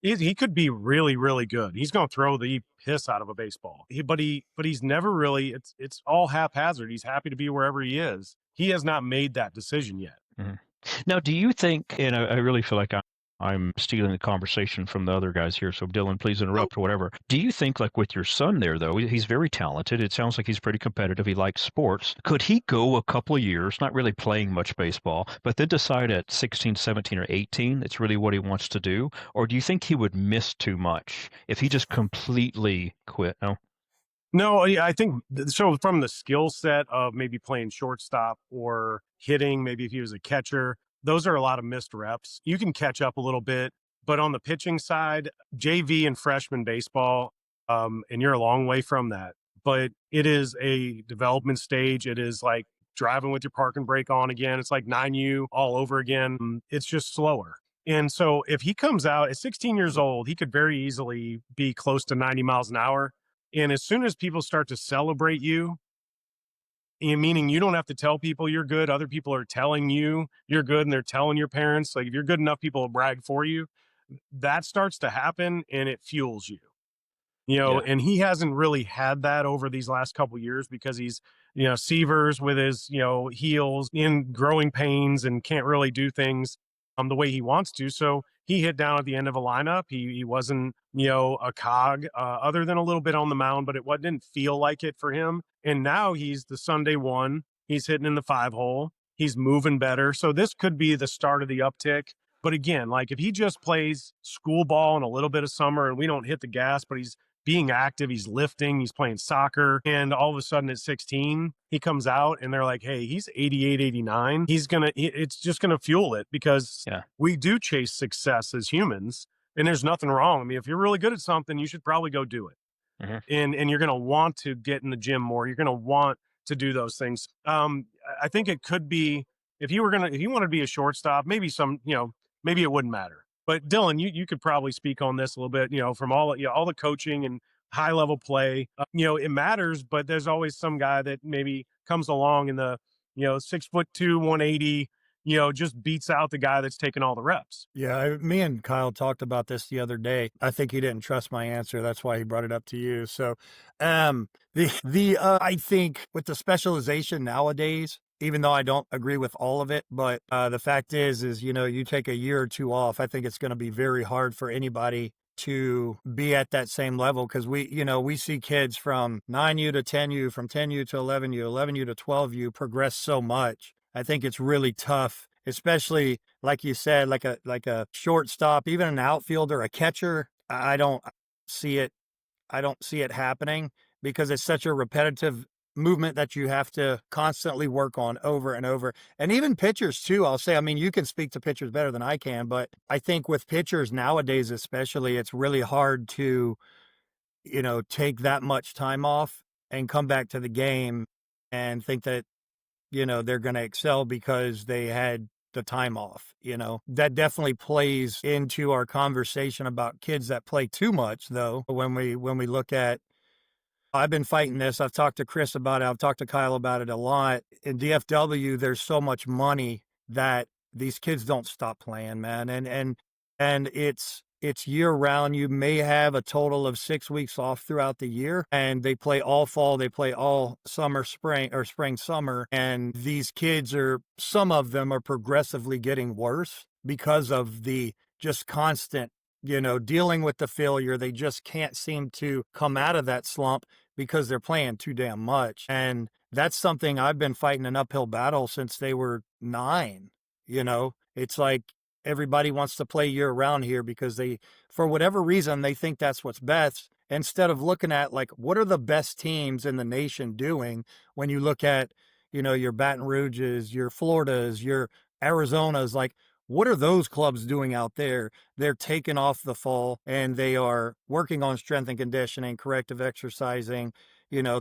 he could be really, really good. He's going to throw the piss out of a baseball. But he's never really. It's all haphazard. He's happy to be wherever he is. He has not made that decision yet. Mhm. Now, do you think, and I really feel like I'm stealing the conversation from the other guys here, so Dylan, please interrupt or whatever. Do you think, like with your son there, though, he's very talented. It sounds like he's pretty competitive. He likes sports. Could he go a couple of years, not really playing much baseball, but then decide at 16, 17, or 18 it's really what he wants to do? Or do you think he would miss too much if he just completely quit? No? No, I think so. From the skill set of maybe playing shortstop or hitting, maybe if he was a catcher, those are a lot of missed reps. You can catch up a little bit, but on the pitching side, JV and freshman baseball, and you're a long way from that. But it is a development stage. It is like driving with your park and brake on again. It's like 9U all over again. It's just slower. And so if he comes out at 16 years old, he could very easily be close to 90 miles an hour. And as soon as people start to celebrate you, meaning you don't have to tell people you're good, other people are telling you you're good and they're telling your parents, like if you're good enough, people will brag for you. That starts to happen and it fuels you. Yeah. And he hasn't really had that over these last couple years because he's, Severs with his, heels in growing pains and can't really do things the way he wants to. So he hit down at the end of a lineup. He wasn't, a cog other than a little bit on the mound, but didn't feel like it for him. And now he's the Sunday one. He's hitting in the 5 hole. He's moving better. So this could be the start of the uptick. But again, like if he just plays school ball and a little bit of summer and we don't hit the gas, but he's being active, he's lifting, he's playing soccer, and all of a sudden at 16, he comes out and they're like, hey, he's 88, 89. It's just going to fuel it because we do chase success as humans, and there's nothing wrong. I mean, if you're really good at something, you should probably go do it. Mm-hmm. And you're going to want to get in the gym more. You're going to want to do those things. I think it could be if you wanted to be a shortstop, maybe maybe it wouldn't matter. But Dylan, you could probably speak on this a little bit, from all the coaching and high level play. It matters, but there's always some guy that maybe comes along in the 6'2", 180, just beats out the guy that's taking all the reps. Yeah, me and Kyle talked about this the other day. I think he didn't trust my answer. That's why he brought it up to you. So, I think with the specialization nowadays, even though I don't agree with all of it, but the fact is you take a year or 2 off. I think it's going to be very hard for anybody to be at that same level because we see kids from 9U to 10U, from 10U to 11U, 11U to 12U progress so much. I think it's really tough, especially like you said, like a shortstop, even an outfielder, a catcher. I don't see it. I don't see it happening because it's such a repetitive movement that you have to constantly work on over and over. And even pitchers too, I'll say, I mean, you can speak to pitchers better than I can, but I think with pitchers nowadays, especially, it's really hard to, take that much time off and come back to the game and think that, they're going to excel because they had the time off. That definitely plays into our conversation about kids that play too much, though. When we look at, I've been fighting this. I've talked to Chris about it. I've talked to Kyle about it a lot. In DFW, there's so much money that these kids don't stop playing, man. And it's year round. You may have a total of 6 weeks off throughout the year, and they play all fall, they play all summer, spring, or spring, summer. And these kids some of them are progressively getting worse because of the just constant, dealing with the failure. They just can't seem to come out of that slump because they're playing too damn much. And that's something I've been fighting an uphill battle since they were 9. It's like, everybody wants to play year round here because for whatever reason, they think that's what's best. instead of looking at like what are the best teams in the nation doing when you look at, your Baton Rouges, your Floridas, your Arizonas, like what are those clubs doing out there? They're taking off the fall and they are working on strength and conditioning, corrective exercising,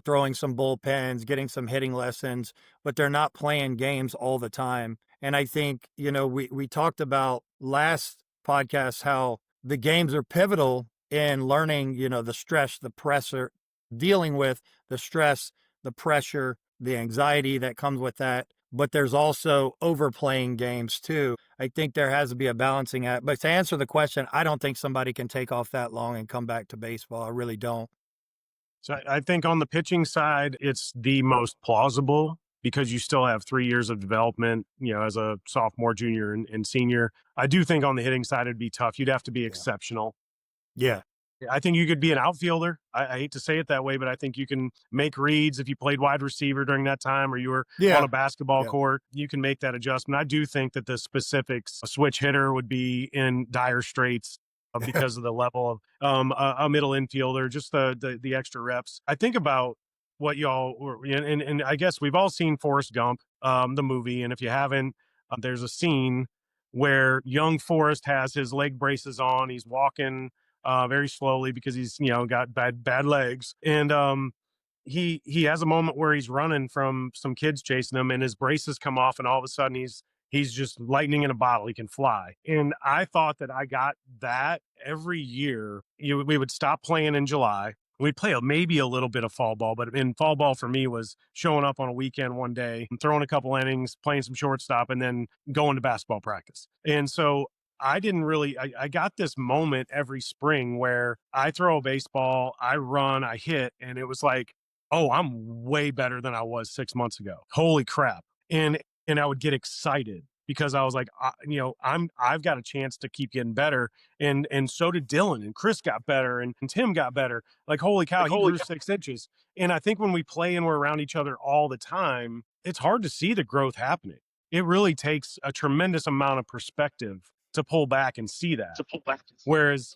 throwing some bullpens, getting some hitting lessons, but they're not playing games all the time. And I think, we talked about last podcast how the games are pivotal in learning, the stress, the pressure, dealing with the stress, the pressure, the anxiety that comes with that. But there's also overplaying games too. I think there has to be a balancing act. But to answer the question, I don't think somebody can take off that long and come back to baseball. I really don't. So I think on the pitching side, it's the most plausible because you still have 3 years of development, as a sophomore, junior, and senior. I do think on the hitting side, it'd be tough. You'd have to be exceptional. Yeah. I think you could be an outfielder. I hate to say it that way, but I think you can make reads if you played wide receiver during that time or you were on a basketball court. You can make that adjustment. I do think that the specifics, a switch hitter would be in dire straits because of the level of a middle infielder, just the extra reps. I think about what y'all were, and I guess we've all seen Forrest Gump, the movie. And if you haven't, there's a scene where young Forrest has his leg braces on. He's walking very slowly because he's got bad legs, and he has a moment where he's running from some kids chasing him, and his braces come off, and all of a sudden he's just lightning in a bottle. He can fly. And I thought that I got that every year. We would stop playing in July. We'd play maybe a little bit of fall ball, but in fall ball for me was showing up on a weekend one day, throwing a couple innings, playing some shortstop, and then going to basketball practice. And so I didn't really, I got this moment every spring where I throw a baseball, I run, I hit, and it was like, oh, I'm way better than I was 6 months ago. Holy crap. And I would get excited because I was like, I've got a chance to keep getting better. And so did Dylan, and Chris got better, and Tim got better. Like, holy cow, he grew 6 inches. And I think when we play and we're around each other all the time, it's hard to see the growth happening. It really takes a tremendous amount of perspective to pull back and see that. Whereas,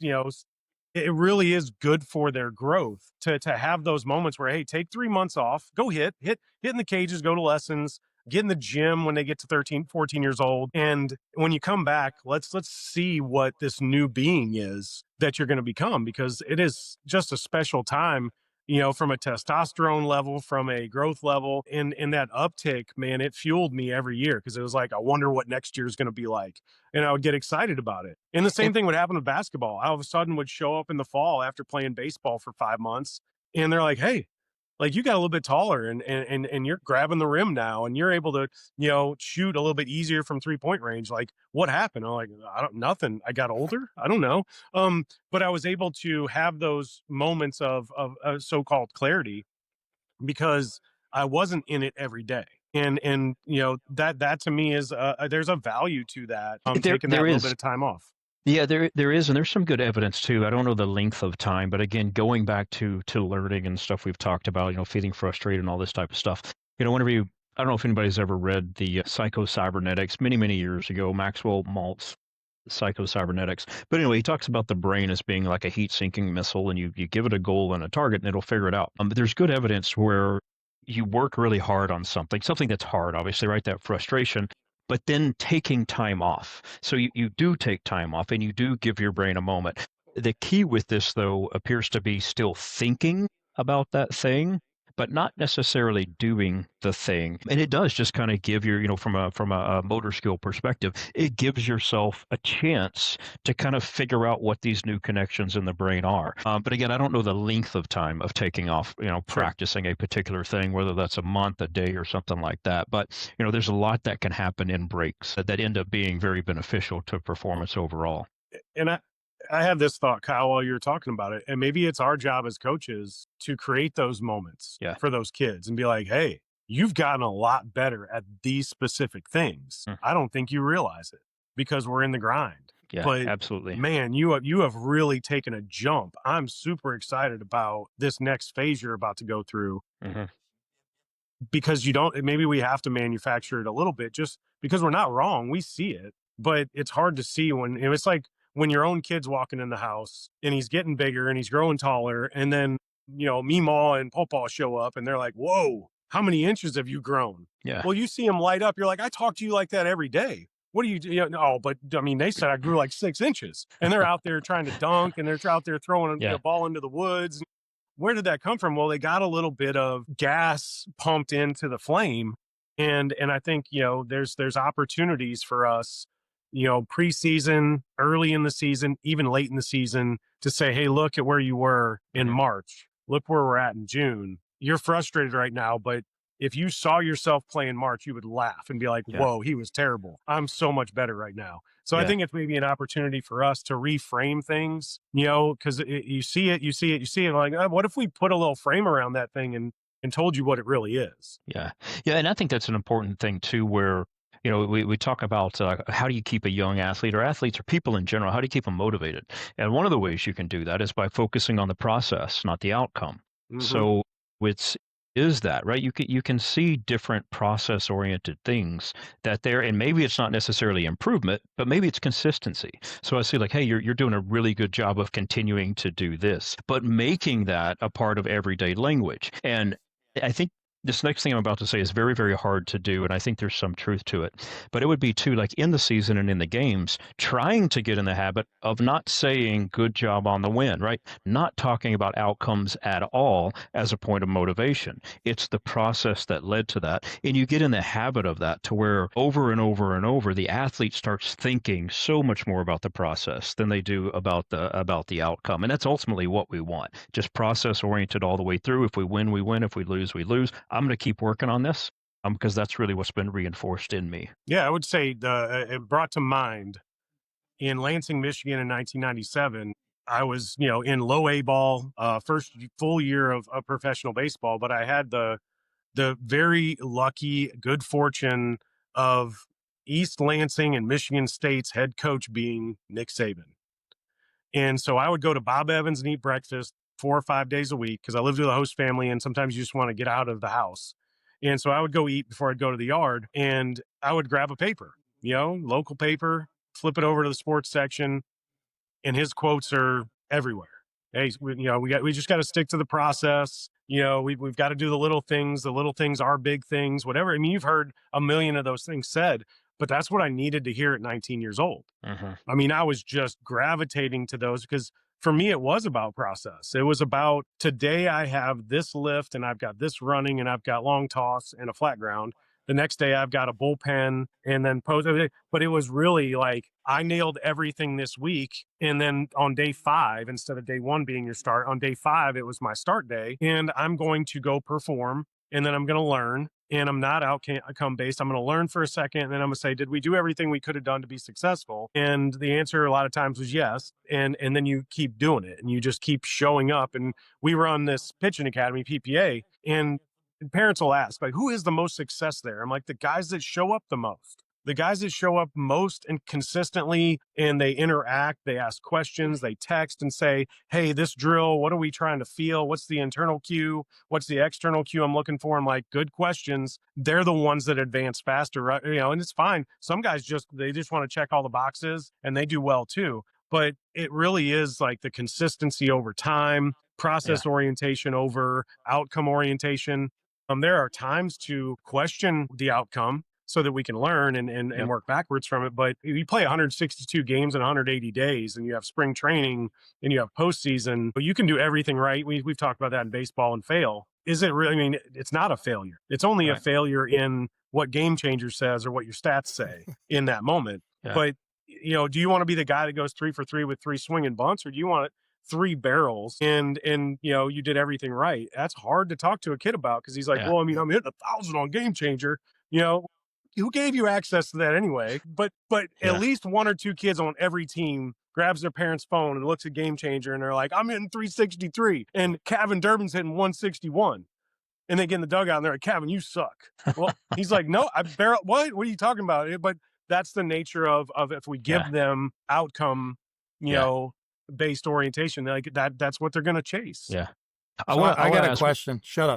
it really is good for their growth to have those moments where, hey, take 3 months off, go hit in the cages, go to lessons, get in the gym when they get to 13, 14 years old. And when you come back, let's see what this new being is that you're going to become, because it is just a special time, from a testosterone level, from a growth level, and that uptick, man, it fueled me every year because it was like, I wonder what next year is going to be like. And I would get excited about it. And the same thing would happen with basketball. I all of a sudden would show up in the fall after playing baseball for 5 months, and they're like, hey, like, you got a little bit taller and you're grabbing the rim now, and you're able to, shoot a little bit easier from 3-point range. Like, what happened? I'm like, nothing. I got older. I don't know. But I was able to have those moments of so-called clarity because I wasn't in it every day. And that to me is there's a value to that. Taking that little bit of time off. Yeah, there is, and there's some good evidence too. I don't know the length of time, but again, going back to learning and stuff we've talked about, feeling frustrated and all this type of stuff. Whenever I don't know if anybody's ever read the Psycho-Cybernetics many years ago, Maxwell Maltz Psycho-Cybernetics. But anyway, he talks about the brain as being like a heat-sinking missile, and you give it a goal and a target, and it'll figure it out. But there's good evidence where you work really hard on something that's hard, obviously, right? That frustration, but then taking time off. So you do take time off and you do give your brain a moment. The key with this, though, appears to be still thinking about that thing, but not necessarily doing the thing. And it does just kind of give your, from a motor skill perspective, it gives yourself a chance to kind of figure out what these new connections in the brain are. But again, I don't know the length of time of taking off, practicing a particular thing, whether that's a month, a day, or something like that. But, there's a lot that can happen in breaks that end up being very beneficial to performance overall. And I had this thought, Kyle, while you were talking about it, and maybe it's our job as coaches to create those moments for those kids and be like, hey, you've gotten a lot better at these specific things. I don't think you realize it because we're in the grind. Yeah, but absolutely. Man, you have really taken a jump. I'm super excited about this next phase you're about to go through. Because maybe we have to manufacture it a little bit just because we're not wrong. We see it, but it's hard to see when it's like when your own kid's walking in the house and he's getting bigger and he's growing taller, and then, Meemaw and Pawpaw show up and they're like, whoa, how many inches have you grown? Yeah. Well, you see him light up. You're like, I talk to you like that every day. What do you do? No, but I mean, they said I grew like 6 inches, and they're out there trying to dunk, and they're out there throwing Yeah. a ball into the woods. Where did that come from? Well, they got a little bit of gas pumped into the flame. And I think, there's opportunities for us, preseason, early in the season, even late in the season, to say, hey, look at where you were in March. Look where we're at in June. You're frustrated right now, but if you saw yourself play in March, you would laugh and be like, whoa, he was terrible. I'm so much better right now. So I think it's maybe an opportunity for us to reframe things, because you see it like, what if we put a little frame around that thing and told you what it really is? Yeah. Yeah. And I think that's an important thing too, where, we talk about how do you keep a young athlete or athletes or people in general, how do you keep them motivated? And one of the ways you can do that is by focusing on the process, not the outcome. So is that right? You can see different process oriented things that there, and maybe it's not necessarily improvement, but maybe it's consistency. So I see like, hey, you're doing a really good job of continuing to do this, but making that a part of everyday language. And I think this next thing I'm about to say is very, very hard to do, and I think there's some truth to it. But it would be too, like in the season and in the games, trying to get in the habit of not saying good job on the win, right? Not talking about outcomes at all as a point of motivation. It's the process that led to that. And you get in the habit of that to where over and over and over, the athlete starts thinking so much more about the process than they do about the outcome. And that's ultimately what we want. Just process oriented all the way through. If we win, we win. If we lose, we lose. I'm going to keep working on this because that's really what's been reinforced in me. Yeah, I would say it brought to mind in Lansing, Michigan in 1997. I was, in low A ball, first full year of professional baseball, but I had the very lucky, good fortune of East Lansing and Michigan State's head coach being Nick Saban. And so I would go to Bob Evans and eat breakfast 4 or 5 days a week because I lived with a host family and sometimes you just want to get out of the house. And so I would go eat before I'd go to the yard, and I would grab a paper, local paper, flip it over to the sports section, and his quotes are everywhere. Hey, we just got to stick to the process. We've got to do the little things. The little things are big things, whatever. I mean, you've heard a million of those things said, but that's what I needed to hear at 19 years old. I mean, I was just gravitating to those because for me, it was about process. It was about today I have this lift and I've got this running and I've got long toss and a flat ground. The next day I've got a bullpen and then pose. But it was really like I nailed everything this week. And then on day 5, instead of day 1 being your start, on day 5, it was my start day. And I'm going to go perform and then I'm going to learn. And I'm not outcome based. I'm going to learn for a second. And then I'm going to say, did we do everything we could have done to be successful? And the answer a lot of times was yes. And then you keep doing it and you just keep showing up. And we run this pitching academy, PPA, and parents will ask, like, who has the most success there? I'm like, the guys that show up the most. The guys that show up most and consistently, and they interact, they ask questions, they text and say, hey, this drill, what are we trying to feel? What's the internal cue? What's the external cue I'm looking for? I'm like, good questions. They're the ones that advance faster, right? And it's fine. Some guys they just want to check all the boxes and they do well too. But it really is like the consistency over time, process orientation over outcome orientation. There are times to question the outcome so that we can learn and work backwards from it. But you play 162 games in 180 days and you have spring training and you have postseason, but you can do everything right. We've talked about that in baseball and fail. Is it really? I mean, it's not a failure. It's only a failure in what Game Changer says or what your stats say in that moment. But, do you want to be the guy that goes 3 for 3 with 3 swinging bunts, or do you want 3 barrels and you did everything right? That's hard to talk to a kid about because he's like, well, I mean, I'm hitting 1,000 on Game Changer, who gave you access to that anyway? But at least 1 or 2 kids on every team grabs their parents' phone and looks at Game Changer and they're like, I'm hitting 363 and Chad Durbin's hitting 161. And they get in the dugout and they're like, Kevin, you suck. Well, he's like, no, what are you talking about? But that's the nature of if we give them outcome, based orientation, like that's what they're going to chase. Yeah. I got a question. Shut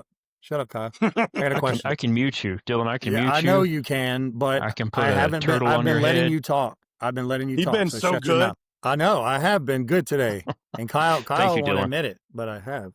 up, Kyle. I got a question. I can mute you, Dylan. I can mute you. I know you can, but I can put I've been on your letting head. you talk. I've been letting you talk. You've been so shut your good. mouth. I know I have been good today, and Thank Kyle you, won't Dylan. admit it, but I have.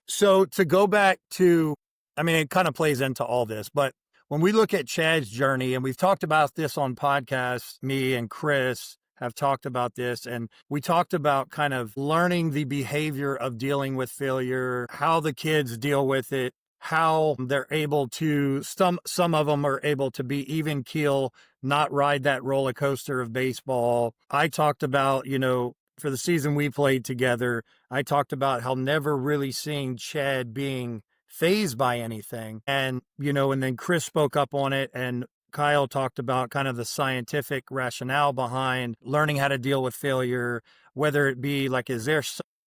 So to go back to, I mean, it kind of plays into all this, but when we look at Chad's journey, and we've talked about this on podcasts, me and Chris have talked about this, and we talked about kind of learning the behavior of dealing with failure, how the kids deal with it, how they're able to, some of them are able to be even keel, not ride that roller coaster of baseball. I talked about, for the season we played together, I talked about how never really seeing Chad being phased by anything. And, and then Chris spoke up on it, and Kyle talked about kind of the scientific rationale behind learning how to deal with failure, whether it be like, is there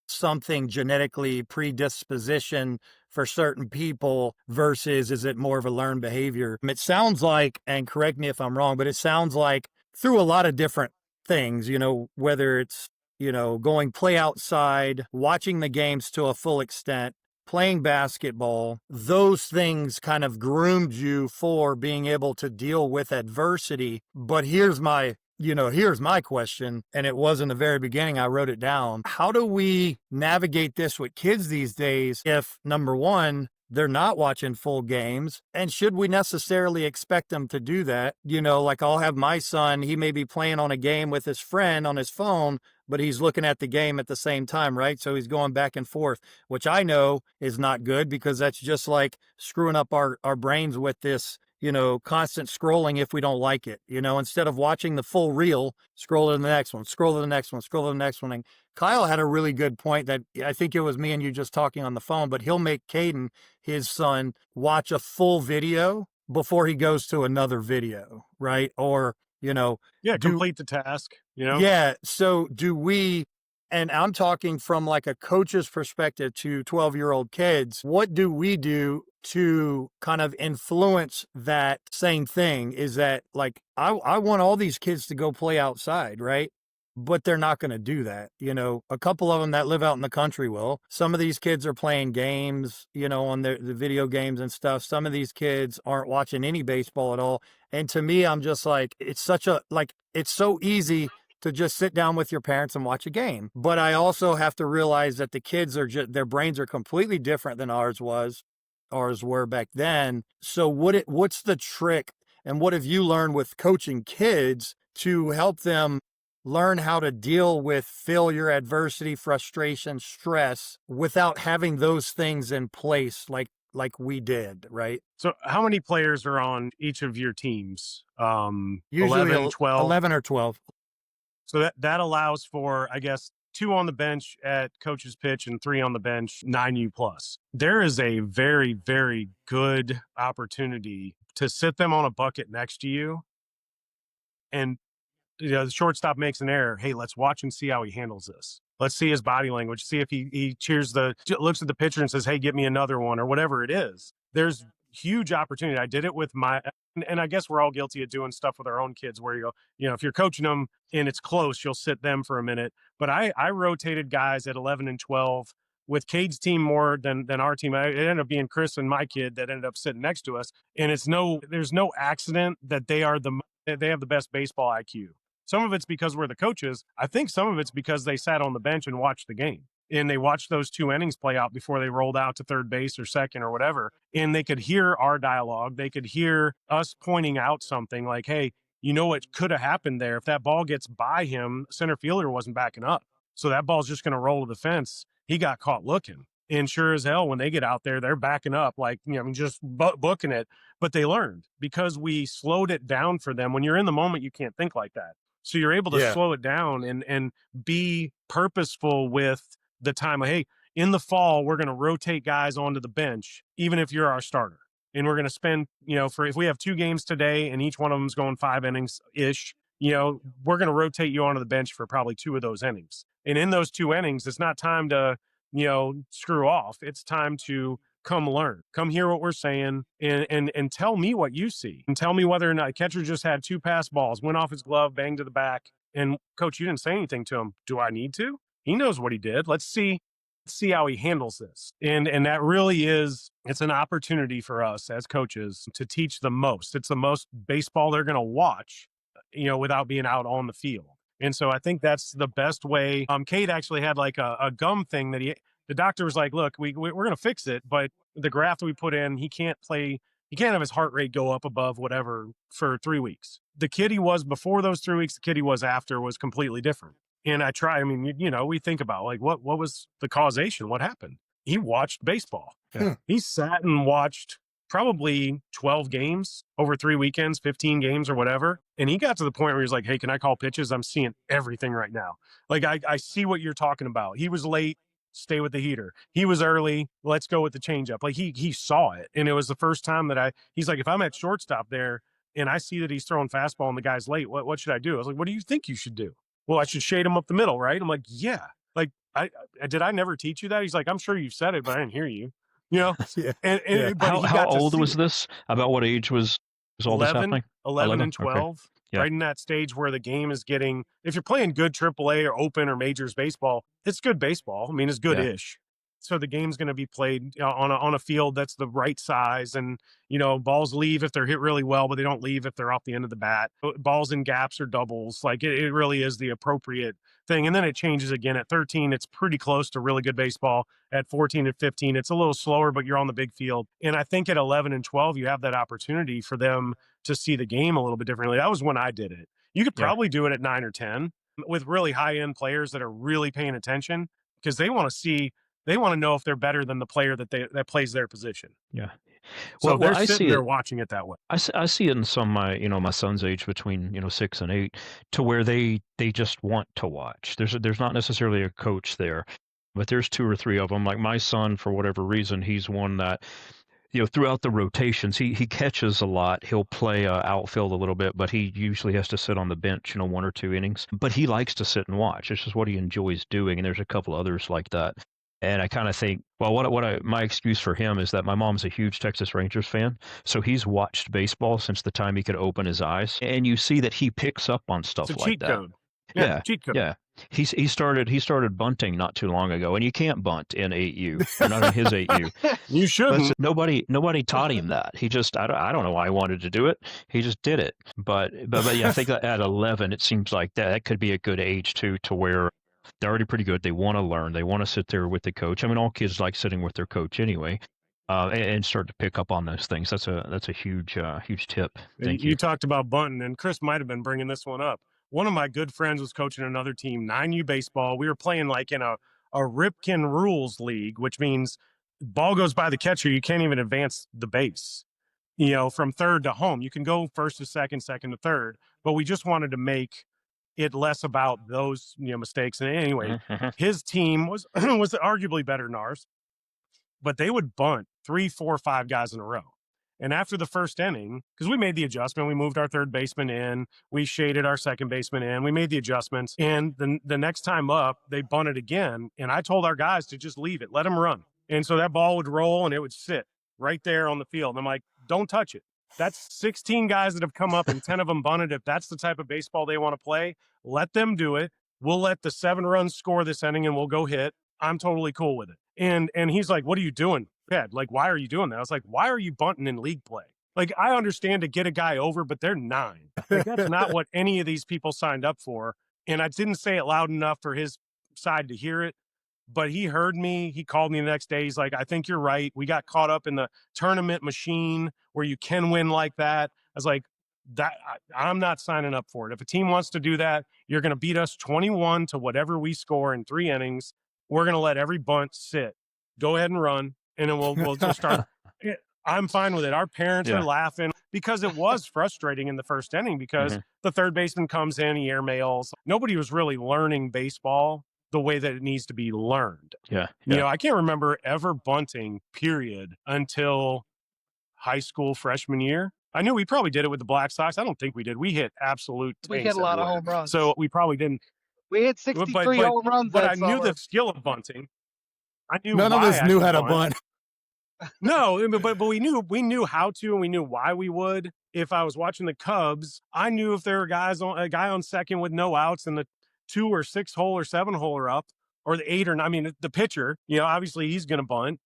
something genetically predisposition for certain people versus is it more of a learned behavior? It sounds like, and correct me if I'm wrong, but it sounds like through a lot of different things, whether it's, going play outside, watching the games to a full extent, playing basketball, those things kind of groomed you for being able to deal with adversity. But here's my question, and it was in the very beginning, I wrote it down. How do we navigate this with kids these days if, number one, they're not watching full games? And should we necessarily expect them to do that? Like I'll have my son, he may be playing on a game with his friend on his phone, but he's looking at the game at the same time, right? So he's going back and forth, which I know is not good because that's just like screwing up our brains with this, constant scrolling if we don't like it. Instead of watching the full reel, scroll to the next one, scroll to the next one, scroll to the next one. And Kyle had a really good point that I think it was me and you just talking on the phone, but he'll make Caden, his son, watch a full video before he goes to another video, right? Or, Yeah, do complete the task, yeah. So do we, and I'm talking from like a coach's perspective to 12-year-old kids, what do we do to kind of influence that same thing? Is that like, I want all these kids to go play outside, right? But they're not going to do that. A couple of them that live out in the country will. Some of these kids are playing games, on the video games and stuff. Some of these kids aren't watching any baseball at all. And to me, I'm just like, it's so easy to just sit down with your parents and watch a game. But I also have to realize that the kids are just, their brains are completely different than ours were back then. So what's the trick, and what have you learned with coaching kids to help them learn how to deal with failure, adversity, frustration, stress without having those things in place like we did, right? So how many players are on each of your teams? Usually 11, 12. 11 or 12. So that allows for, I guess, 2 on the bench at coach's pitch and 3 on the bench, 9U plus. There is a very, very good opportunity to sit them on a bucket next to you, and the shortstop makes an error. Hey, let's watch and see how he handles this. Let's see his body language. See if he looks at the pitcher and says, "Hey, get me another one," or whatever it is. There's huge opportunity. I did it with and I guess we're all guilty of doing stuff with our own kids where if you're coaching them and it's close, you'll sit them for a minute. But I rotated guys at 11 and 12 with Cade's team more than our team. It ended up being Chris and my kid that ended up sitting next to us. And there's no accident that they have the best baseball IQ. Some of it's because we're the coaches. I think some of it's because they sat on the bench and watched the game. And they watched those 2 innings play out before they rolled out to third base or second or whatever. And they could hear our dialogue. They could hear us pointing out something like, hey, what could have happened there? If that ball gets by him, center fielder wasn't backing up. So that ball's just going to roll to the fence. He got caught looking. And sure as hell, when they get out there, they're backing up, like, just booking it. But they learned because we slowed it down for them. When you're in the moment, you can't think like that. So you're able to slow it down and be purposeful with the time. Hey, in the fall, we're going to rotate guys onto the bench, even if you're our starter. And we're going to spend, if we have 2 games today and each one of them's going 5 innings ish, we're going to rotate you onto the bench for probably 2 of those innings. And in those 2 innings, it's not time to, screw off. It's time to come learn, come hear what we're saying, and tell me what you see, and tell me whether or not catcher just had 2 pass balls, went off his glove, banged to the back, and coach, you didn't say anything to him. Do I need to? He knows what he did. Let's see how he handles this. And that really it's an opportunity for us as coaches to teach the most. It's the most baseball they're going to watch, without being out on the field. And so I think that's the best way. Cade actually had like a gum thing that the doctor was like, look, we're going to fix it, but the graft we put in, he can't have his heart rate go up above whatever for 3 weeks. The kid he was before those 3 weeks, the kid he was after was completely different. And we think about like, what was the causation? What happened? He watched baseball. Yeah. He sat and watched probably 12 games over 3 weekends, 15 games or whatever. And he got to the point where he was like, hey, can I call pitches? I'm seeing everything right now. Like, I see what you're talking about. He was late, stay with the heater. He was early, let's go with the changeup. Like, he saw it. And it was the first time that he's like, if I'm at shortstop there and I see that he's throwing fastball and the guy's late, what should I do? I was like, what do you think you should do? Well, I should shade him up the middle, right? I'm like, yeah. Like, did I never teach you that? He's like, I'm sure you've said it, but I didn't hear you. Yeah. But how old was this? About what age was all this 11, happening? 11 and 12, Okay. Yeah. right in that stage where the game is getting, if you're playing good AAA or open or majors baseball, it's good baseball. I mean, it's good-ish. So the game's going to be played on a field that's the right size. And, balls leave if they're hit really well, but they don't leave if they're off the end of the bat. Balls in gaps or doubles. Like it really is the appropriate thing. And then it changes again at 13. It's pretty close to really good baseball. At 14 and 15, it's a little slower, but you're on the big field. And I think at 11 and 12, you have that opportunity for them to see the game a little bit differently. That was when I did it. You could probably do it at 9 or 10 with really high-end players that are really paying attention because they want to know if they're better than the player that plays their position. Yeah. So Well, they're sitting there watching it that way. I see it in some my son's age between 6 and 8 to where they just want to watch. There's not necessarily a coach there, but there's 2 or 3 of them. Like my son, for whatever reason, he's one that throughout the rotations, he catches a lot. He'll play outfield a little bit, but he usually has to sit on the bench, 1 or 2 innings. But he likes to sit and watch. It's just what he enjoys doing. And there's a couple others like that. And I kind of think, well, my excuse for him is that my mom's a huge Texas Rangers fan, so he's watched baseball since the time he could open his eyes, and you see that he picks up on stuff It's a like cheat that. code. Yeah, cheat code. Yeah. He started bunting not too long ago, and you can't bunt in 8U, or not in his 8U. You shouldn't. Nobody taught him that. He just I don't know why he wanted to do it. He just did it. But yeah, I think that at 11, it seems like that could be a good age too, to where they're already pretty good. They want to learn. They want to sit there with the coach. I mean, all kids like sitting with their coach anyway, and start to pick up on those things. That's a huge tip. Thank you. You talked about bunting, and Chris might have been bringing this one up. One of my good friends was coaching another team, 9U baseball. We were playing like in a Ripken rules league, which means ball goes by the catcher. You can't even advance the base, from third to home. You can go first to second, second to third, but we just wanted to make it less about those mistakes. And anyway, his team was arguably better than ours, but they would bunt 3, 4, 5 guys in a row. And after the first inning, because we made the adjustment, we moved our third baseman in, we shaded our second baseman in, we made the adjustments. And the next time up, they bunted again. And I told our guys to just leave it, let them run. And so that ball would roll and it would sit right there on the field. And I'm like, don't touch it. That's 16 guys that have come up and 10 of them bunted. If that's the type of baseball they want to play, let them do it. We'll let the 7 runs score this inning and we'll go hit. I'm totally cool with it. And he's like, what are you doing, Chad? Like, why are you doing that? I was like, why are you bunting in league play? Like, I understand to get a guy over, but they're 9. Like, that's not what any of these people signed up for. And I didn't say it loud enough for his side to hear it, but he heard me. He called me the next day. He's like, I think you're right. We got caught up in the tournament machine where you can win like that. I was like, I'm not signing up for it. If a team wants to do that, you're going to beat us 21 to whatever we score in 3 innings. We're going to let every bunt sit. Go ahead and run, and then we'll start. I'm fine with it. Our parents are laughing because it was frustrating in the first inning because the third baseman comes in, he airmails. Nobody was really learning baseball the way that it needs to be learned. Yeah. I can't remember ever bunting, period, until high school freshman year. I knew we probably did it with the Black Sox. I don't think we did. We hit absolute tanks. We hit a lot of home runs. So we probably didn't. We hit 63 home runs. But I knew the skill of bunting. I knew none of us knew how to bunt. No, but we knew how to, and we knew why we would. If I was watching the Cubs, I knew if there were a guy on second with no outs and the 2 or 6 hole or 7 hole are up, or the 8 or 9. I mean, the pitcher, obviously he's going to bunt,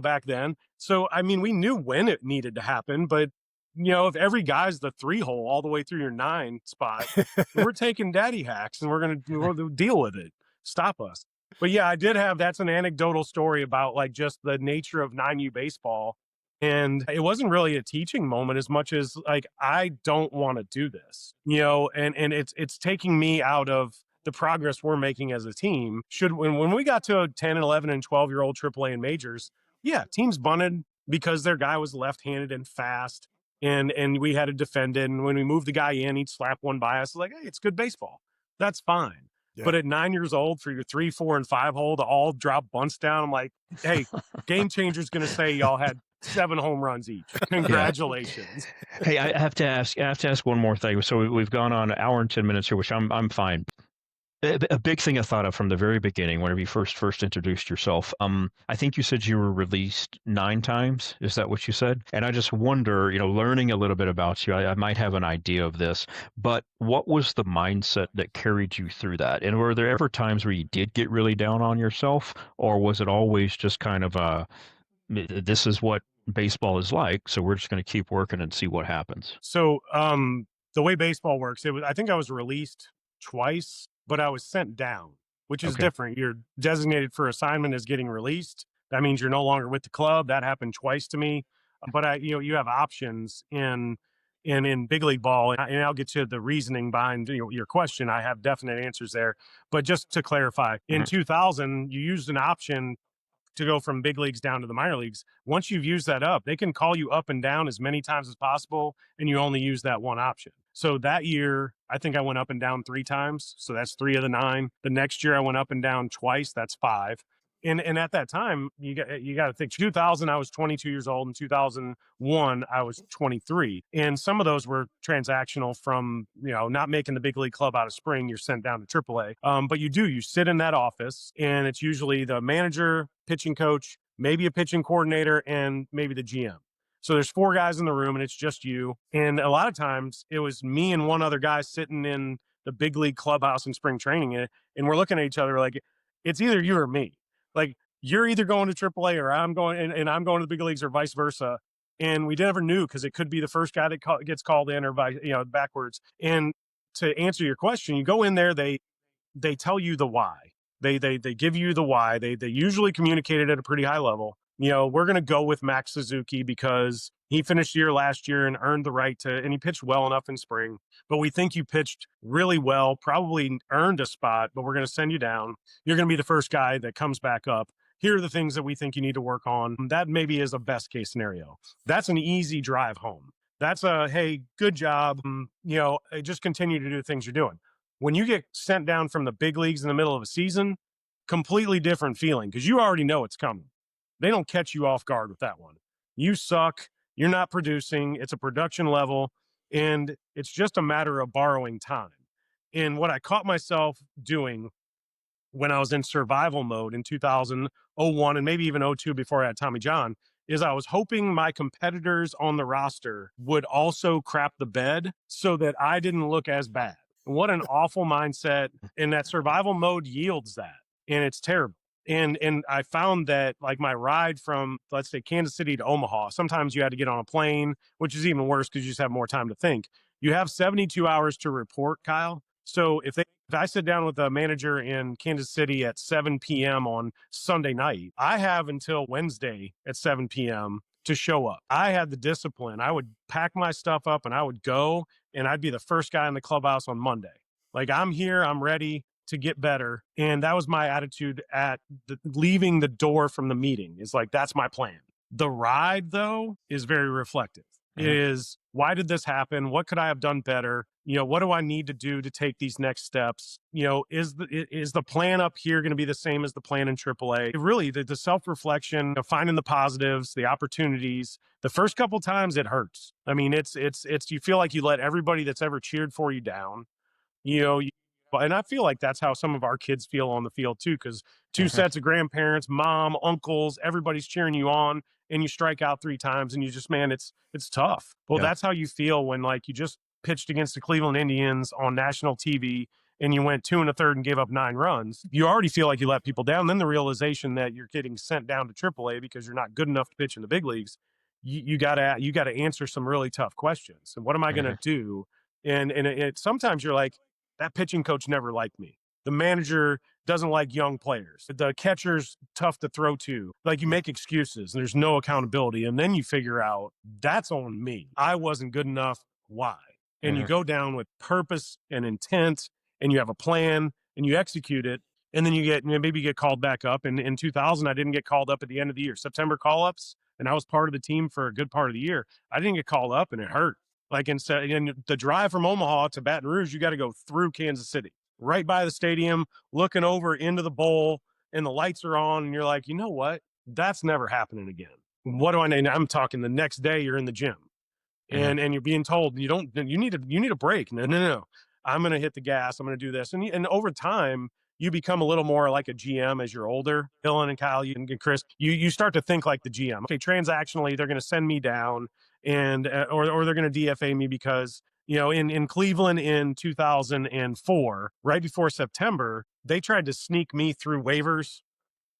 back then. So, I mean, we knew when it needed to happen, but if every guy's the 3-hole all the way through your 9 spot, we're taking daddy hacks and we'll deal with it. Stop us. But yeah, I did have that's an anecdotal story about like just the nature of 9U baseball. And it wasn't really a teaching moment as much as like I don't want to do this, and it's taking me out of the progress we're making as a team. When we got to 10 and 11 and 12-year-old AAA and majors, yeah, teams bunted because their guy was left-handed and fast, and we had to defend it. And when we moved the guy in, he'd slap one by us. Like, hey, it's good baseball. That's fine. Yeah. But at 9 years old, for your 3, 4, and 5 hole to all drop bunts down, I'm like, hey, Game Changer's going to say y'all had 7 home runs each. Congratulations. Yeah. Hey, I have to ask one more thing. So we've gone on an hour and 10 minutes here, which I'm fine. A big thing I thought of from the very beginning, whenever you first introduced yourself, I think you said you were released 9 times. Is that what you said? And I just wonder, learning a little bit about you, I might have an idea of this, but what was the mindset that carried you through that? And were there ever times where you did get really down on yourself, or was it always just kind of this is what baseball is like, so we're just going to keep working and see what happens? So the way baseball works, I think I was released twice, but I was sent down, which is different. You're designated for assignment as getting released. That means you're no longer with the club. That happened twice to me. But you have options in big league ball, and I'll get to the reasoning behind your question. I have definite answers there. But just to clarify, in 2000, you used an option to go from big leagues down to the minor leagues. Once you've used that up, they can call you up and down as many times as possible, and you only use that one option. So that year, I think I went up and down 3 times. So that's 3 of the 9. The next year I went up and down twice. That's 5. And at that time, you got to think 2000, I was 22 years old. In 2001, I was 23. And some of those were transactional from, not making the big league club out of spring. You're sent down to AAA. But you sit in that office, and it's usually the manager, pitching coach, maybe a pitching coordinator, and maybe the GM. So there's 4 guys in the room, and it's just you. And a lot of times it was me and one other guy sitting in the big league clubhouse in spring training, and we're looking at each other like, it's either you or me. Like, you're either going to AAA or I'm going, and I'm going to the big leagues, or vice versa. And we never knew, because it could be the first guy that gets called in, or backwards. And to answer your question, you go in there, they tell you the why. They give you the why. They usually communicate it at a pretty high level. We're going to go with Max Suzuki because he finished the year last year and earned the right to, and he pitched well enough in spring. But we think you pitched really well, probably earned a spot, but we're going to send you down. You're going to be the first guy that comes back up. Here are the things that we think you need to work on. That maybe is a best case scenario. That's an easy drive home. That's hey, good job. Just continue to do the things you're doing. When you get sent down from the big leagues in the middle of a season, completely different feeling, because you already know it's coming. They don't catch you off guard with that one. You suck. You're not producing. It's a production level, and it's just a matter of borrowing time. And what I caught myself doing when I was in survival mode in 2001 and maybe even 02 before I had Tommy John is I was hoping my competitors on the roster would also crap the bed so that I didn't look as bad. What an awful mindset. And that survival mode yields that. And it's terrible. And I found that, like, my ride from, let's say, Kansas City to Omaha, sometimes you had to get on a plane, which is even worse because you just have more time to think. You have 72 hours to report, Kyle. So if I sit down with a manager in Kansas City at 7 p.m. on Sunday night, I have until Wednesday at 7 p.m. to show up. I had the discipline. I would pack my stuff up and I would go, and I'd be the first guy in the clubhouse on Monday. Like, I'm here, I'm ready to get better. And that was my attitude at leaving the door from the meeting. Is like, that's my plan. The ride, though, is very reflective. Mm-hmm. It is, why did this happen? What could I have done better? What do I need to do to take these next steps? Is the plan up here going to be the same as the plan in AAA? Really, the self-reflection, finding the positives, the opportunities. The first couple times it hurts. I mean, it's you feel like you let everybody that's ever cheered for you down. And I feel like that's how some of our kids feel on the field too, because 2 sets of grandparents, mom, uncles, everybody's cheering you on, and you strike out 3 times, and you just, man, it's tough. Well, that's how you feel when, like, you just pitched against the Cleveland Indians on national TV and you went 2 1/3 and gave up 9 runs. You already feel like you let people down. Then the realization that you're getting sent down to AAA because you're not good enough to pitch in the big leagues you gotta answer some really tough questions. And what am I gonna Mhm. do? And sometimes you're like, that pitching coach never liked me. The manager doesn't like young players. The catcher's tough to throw to. Like, you make excuses and there's no accountability. And then you figure out that's on me. I wasn't good enough. Why? And you Mhm. go down with purpose and intent, and you have a plan and you execute it. And then maybe you get called back up. And in 2000, I didn't get called up at the end of the year. September call ups, and I was part of the team for a good part of the year. I didn't get called up, and it hurt. Like, instead, in the drive from Omaha to Baton Rouge, you got to go through Kansas City, right by the stadium, looking over into the bowl, and the lights are on, and you're like, you know what? That's never happening again. What do I need? I'm talking the next day you're in the gym, Mhm. and you're being told you need a break. No. I'm going to hit the gas. I'm going to do this. And over time, you become a little more like a GM as you're older. Dylan and Kyle, you and Chris, you start to think like the GM. Okay, transactionally, they're going to send me down, and or they're going to DFA me because, in Cleveland in 2004, right before September, they tried to sneak me through waivers,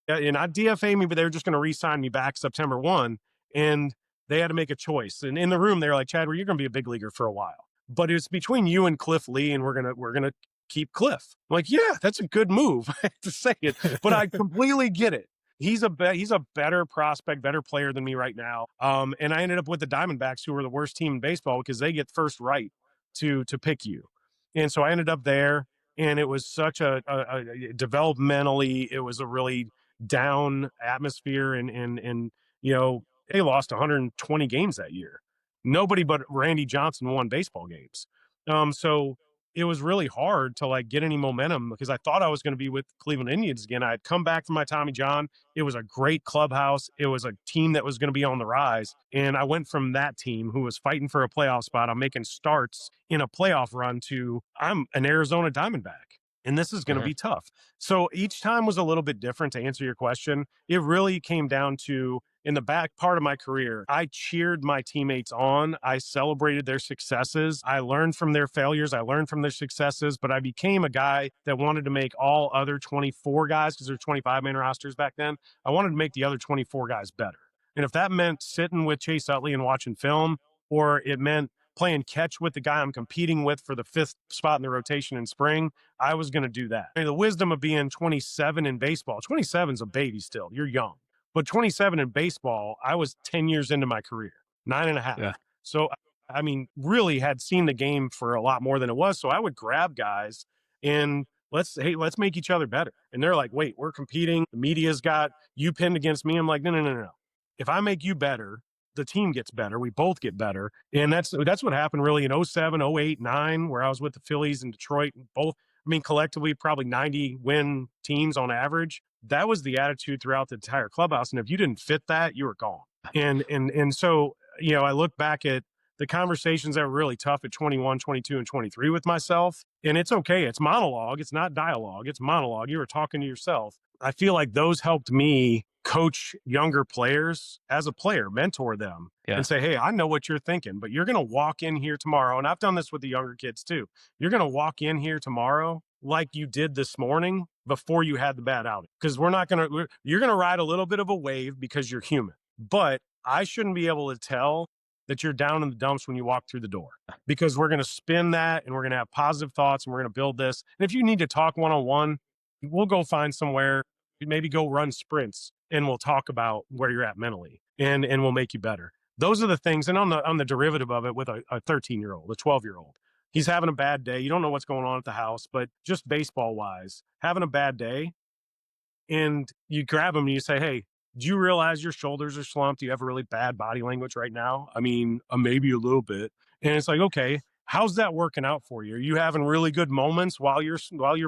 and not DFA me, but they were just going to re-sign me back September 1. And they had to make a choice. And in the room, they were like, Chad, well, you're going to be a big leaguer for a while, but it's between you and Cliff Lee, and we're gonna keep Cliff. I'm like, yeah, that's a good move. I hate to say it, but I completely get it. He's a better prospect, better player than me right now. And I ended up with the Diamondbacks, who were the worst team in baseball because they get first right to pick you. And so I ended up there, and it was such a developmentally, it was a really down atmosphere, and they lost 120 games that year. Nobody but Randy Johnson won baseball games. So it was really hard to like get any momentum because I thought I was going to be with Cleveland Indians again. I had come back from my Tommy John. It was a great clubhouse. It was a team that was going to be on the rise. And I went from that team who was fighting for a playoff spot, I'm making starts in a playoff run, to I'm an Arizona Diamondback, and this is going to Mhm. be tough. So each time was a little bit different. To answer your question, it really came down to, in the back part of my career, I cheered my teammates on. I celebrated their successes. I learned from their failures. I learned from their successes, but I became a guy that wanted to make all other 24 guys, because there's 25-man rosters back then. I wanted to make the other 24 guys better. And if that meant sitting with Chase Utley and watching film, or it meant playing catch with the guy I'm competing with for the fifth spot in the rotation in spring, I was going to do that. I mean, the wisdom of being 27 in baseball, 27 is a baby still. You're young. But 27 in baseball, I was 10 years into my career, 9.5. Yeah. So, I mean, really had seen the game for a lot more than it was. So I would grab guys and let's make each other better. And they're like, wait, we're competing. The media's got you pinned against me. I'm like, no. If I make you better, the team gets better. We both get better. And that's what happened really in 07, 08, 9, where I was with the Phillies and Detroit. And both, I mean, collectively, probably 90 win teams on average. That was the attitude throughout the entire clubhouse. And if you didn't fit that, you were gone. And so, I look back at the conversations that were really tough at 21, 22, and 23 with myself. And it's okay. It's monologue. It's not dialogue. It's monologue. You were talking to yourself. I feel like those helped me coach younger players as a player, mentor them, Yeah. and say, hey, I know what you're thinking, but you're going to walk in here tomorrow. And I've done this with the younger kids too. You're going to walk in here tomorrow like you did this morning before you had the bad outing. Because you're going to ride a little bit of a wave because you're human. But I shouldn't be able to tell that you're down in the dumps when you walk through the door, because we're going to spin that, and we're going to have positive thoughts, and we're going to build this. And if you need to talk one-on-one, we'll go find somewhere, maybe go run sprints, and we'll talk about where you're at mentally, and we'll make you better. Those are the things. And on the derivative of it, with a 13-year-old, a 12-year-old, he's having a bad day. You don't know what's going on at the house, but just baseball wise, having a bad day, and you grab him and you say, hey, do you realize your shoulders are slumped? Do you have a really bad body language right now? I mean, maybe a little bit. And it's like, okay, how's that working out for you? Are you having really good moments while you're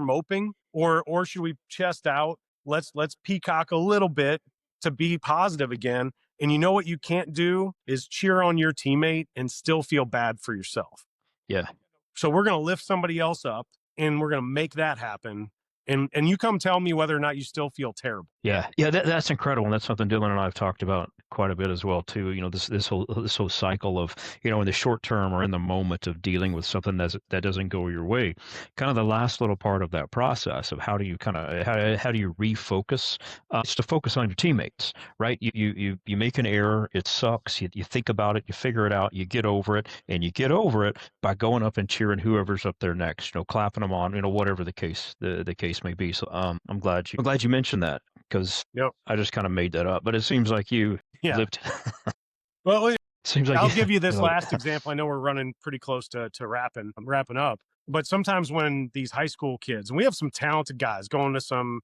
moping, or should we chest out? Let's peacock a little bit to be positive again. And you know what you can't do is cheer on your teammate and still feel bad for yourself. Yeah. So we're going to lift somebody else up, and we're going to make that happen. And you come tell me whether or not you still feel terrible. Yeah, that's incredible, and that's something Dylan and I have talked about quite a bit as well too. You know, this whole cycle of, you know, in the short term or in the moment of dealing with something that doesn't go your way. Kind of the last little part of that process of how do you how do you refocus? It's to focus on your teammates, right? You make an error, it sucks. You think about it, you figure it out, you get over it, and you get over it by going up and cheering whoever's up there next. You know, clapping them on. You know, whatever the case may be. So I'm glad you mentioned that, because Yep. I just kind of made that up, but it seems like you Yeah. lived. Well, Seems like I'll you, give you this you know, last example. I know we're running pretty close to wrapping up. But sometimes when these high school kids, and we have some talented guys going to some,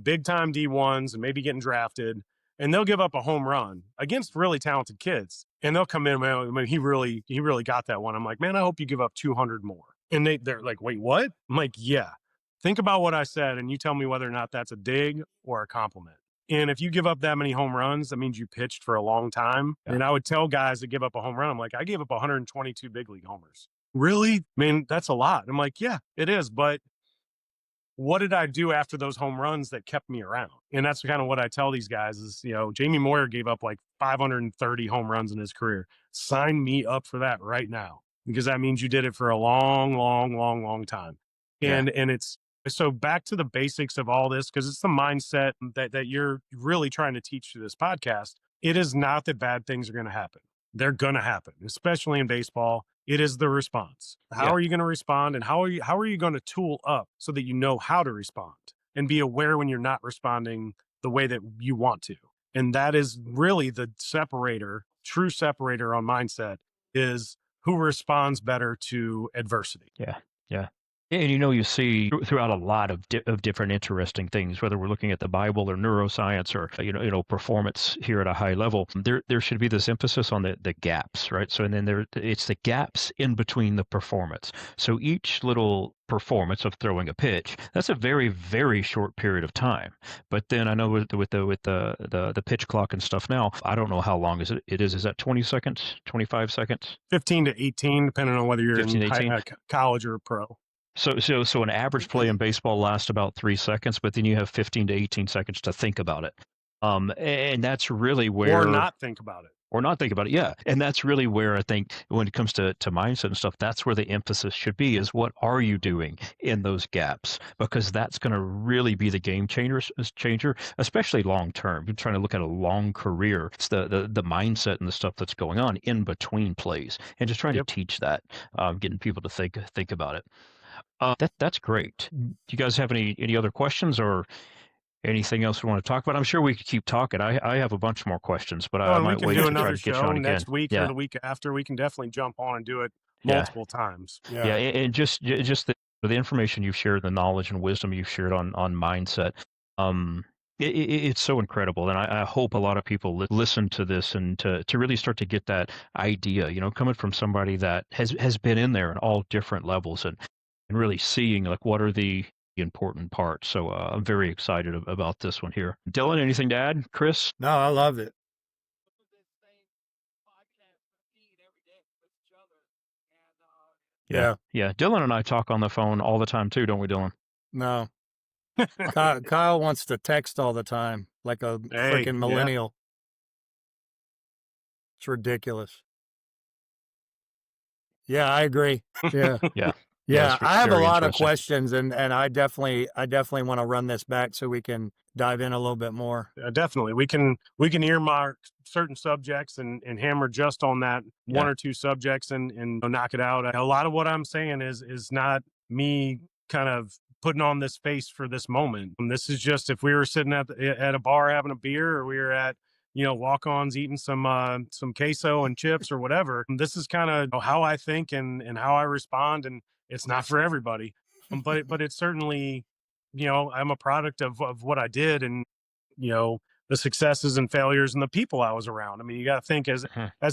big time D1s and maybe getting drafted, and they'll give up a home run against really talented kids. And they'll come in, man, I mean, he really got that one. I'm like, man, I hope you give up 200 more. And they're like, wait, what? I'm like, yeah. Think about what I said, and you tell me whether or not that's a dig or a compliment. And if you give up that many home runs, that means you pitched for a long time. Yeah. And I would tell guys that give up a home run, I'm like, I gave up 122 big league homers. Really? I mean, that's a lot. I'm like, yeah, it is. But what did I do after those home runs that kept me around? And that's kind of what I tell these guys is, Jamie Moyer gave up like 530 home runs in his career. Sign me up for that right now, because that means you did it for a long, long, long, long time. Yeah. And it's, so back to the basics of all this, because it's the mindset that you're really trying to teach through this podcast. It is not that bad things are going to happen. They're going to happen, especially in baseball. It is the response. How Yeah. are you going to respond, and how are you going to tool up so that you know how to respond and be aware when you're not responding the way that you want to? And that is really the true separator on mindset, is who responds better to adversity. Yeah. Yeah. And you see throughout a lot of different interesting things, whether we're looking at the Bible or neuroscience or performance here at a high level, there should be this emphasis on the gaps, right? So and then it's the gaps in between the performance. So each little performance of throwing a pitch, that's a very, very short period of time. But then I know with the pitch clock and stuff now, I don't know how long is that 20 seconds, 25 seconds? 15 to 18, depending on whether you're 15 to 18? in college or pro. So an average play in baseball lasts about 3 seconds, but then you have 15 to 18 seconds to think about it. And that's really where, or not think about it. Yeah. And that's really where I think when it comes to mindset and stuff, that's where the emphasis should be, is what are you doing in those gaps? Because that's going to really be the game changer, especially long term. You're trying to look at a long career. It's the mindset and the stuff that's going on in between plays, and just trying to teach that, getting people to think about it. That's great. Do you guys have any other questions or anything else we want to talk about? I'm sure we could keep talking. I have a bunch more questions, but I might wait to try to get you on again. Next week or the week after. We can definitely jump on and do it multiple times. Yeah, and just the information you've shared, the knowledge and wisdom you've shared on mindset, it's so incredible. And I hope a lot of people listen to this and to really start to get that idea, coming from somebody that has been in there in all different levels and really seeing like what are the important parts. So I'm very excited about this one here. Dylan, anything to add? Chris? No, I love it. Yeah. Dylan and I talk on the phone all the time too, don't we, Dylan? No. Kyle wants to text all the time like a freaking millennial. It's ridiculous. Yeah, I agree. Yeah. Yeah, I have a lot of questions, and I definitely want to run this back so we can dive in a little bit more. Definitely, we can earmark certain subjects and hammer just on that one or two subjects and knock it out. A lot of what I'm saying is not me kind of putting on this face for this moment. And this is just if we were sitting at a bar having a beer, or we were at walk-ons eating some queso and chips or whatever. This is kind of how I think and how I respond, and it's not for everybody, but it's certainly, I'm a product of what I did, and the successes and failures and the people I was around. I mean, you got to think as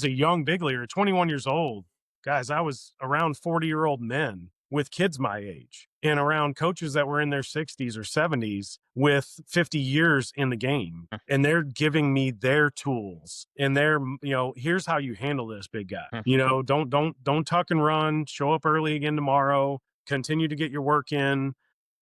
a young big leaguer, 21 years old, guys, I was around 40-year-old men with kids my age, and around coaches that were in their 60s or 70s with 50 years in the game. And they're giving me their tools, and they're, here's how you handle this, big guy. Don't tuck and run, show up early again tomorrow, continue to get your work in.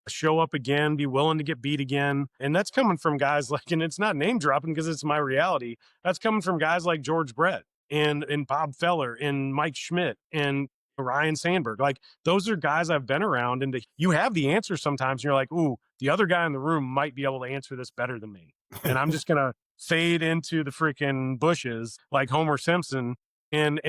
show up again, be willing to get beat again. And that's coming from guys like, and it's not name dropping because it's my reality. That's coming from guys like George Brett and Bob Feller and Mike Schmidt and Ryan Sandberg. Like, those are guys I've been around, and you have the answer sometimes. And you're like, ooh, the other guy in the room might be able to answer this better than me. And I'm just going to fade into the freaking bushes like Homer Simpson and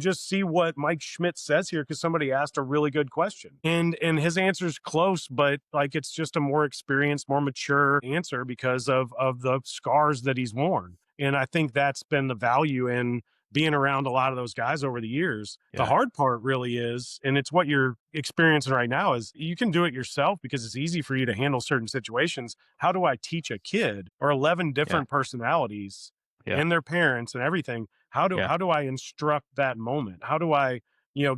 just see what Mike Schmidt says here, because somebody asked a really good question. And his answer's close, but like, it's just a more experienced, more mature answer because of the scars that he's worn. And I think that's been the value in being around a lot of those guys over the years. Yeah. The hard part really is, and it's what you're experiencing right now, is you can do it yourself because it's easy for you to handle certain situations. How do I teach a kid or 11 different personalities and their parents and everything? How do I instruct that moment? How do I,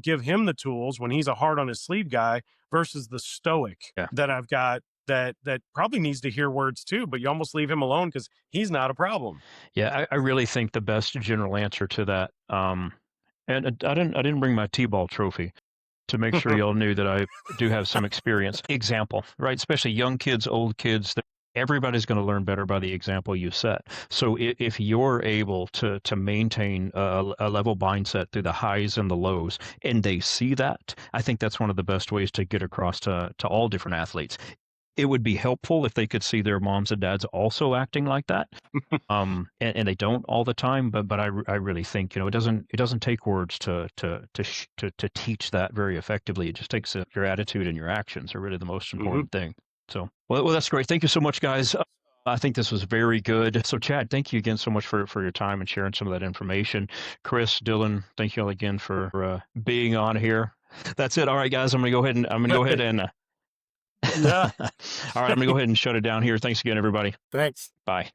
give him the tools when he's a hard on his sleeve guy versus the stoic that I've got that probably needs to hear words too, but you almost leave him alone because he's not a problem. Yeah, I really think the best general answer to that, and I didn't bring my T-ball trophy to make sure y'all knew that I do have some experience. Example, right? Especially young kids, old kids. Everybody's going to learn better by the example you set. So if you're able to maintain a level mindset through the highs and the lows, and they see that, I think that's one of the best ways to get across to all different athletes. It would be helpful if they could see their moms and dads also acting like that. And they don't all the time, but I really think, it doesn't take words to teach that very effectively. It just takes your attitude and your actions are really the most important thing. So, well, that's great. Thank you so much, guys. I think this was very good. So, Chad, thank you again so much for your time and sharing some of that information. Chris, Dylan, thank you all again for being on here. That's it. All right, guys, I'm going to go ahead and yeah. All right, I'm going to go ahead and shut it down here. Thanks again, everybody. Thanks. Bye.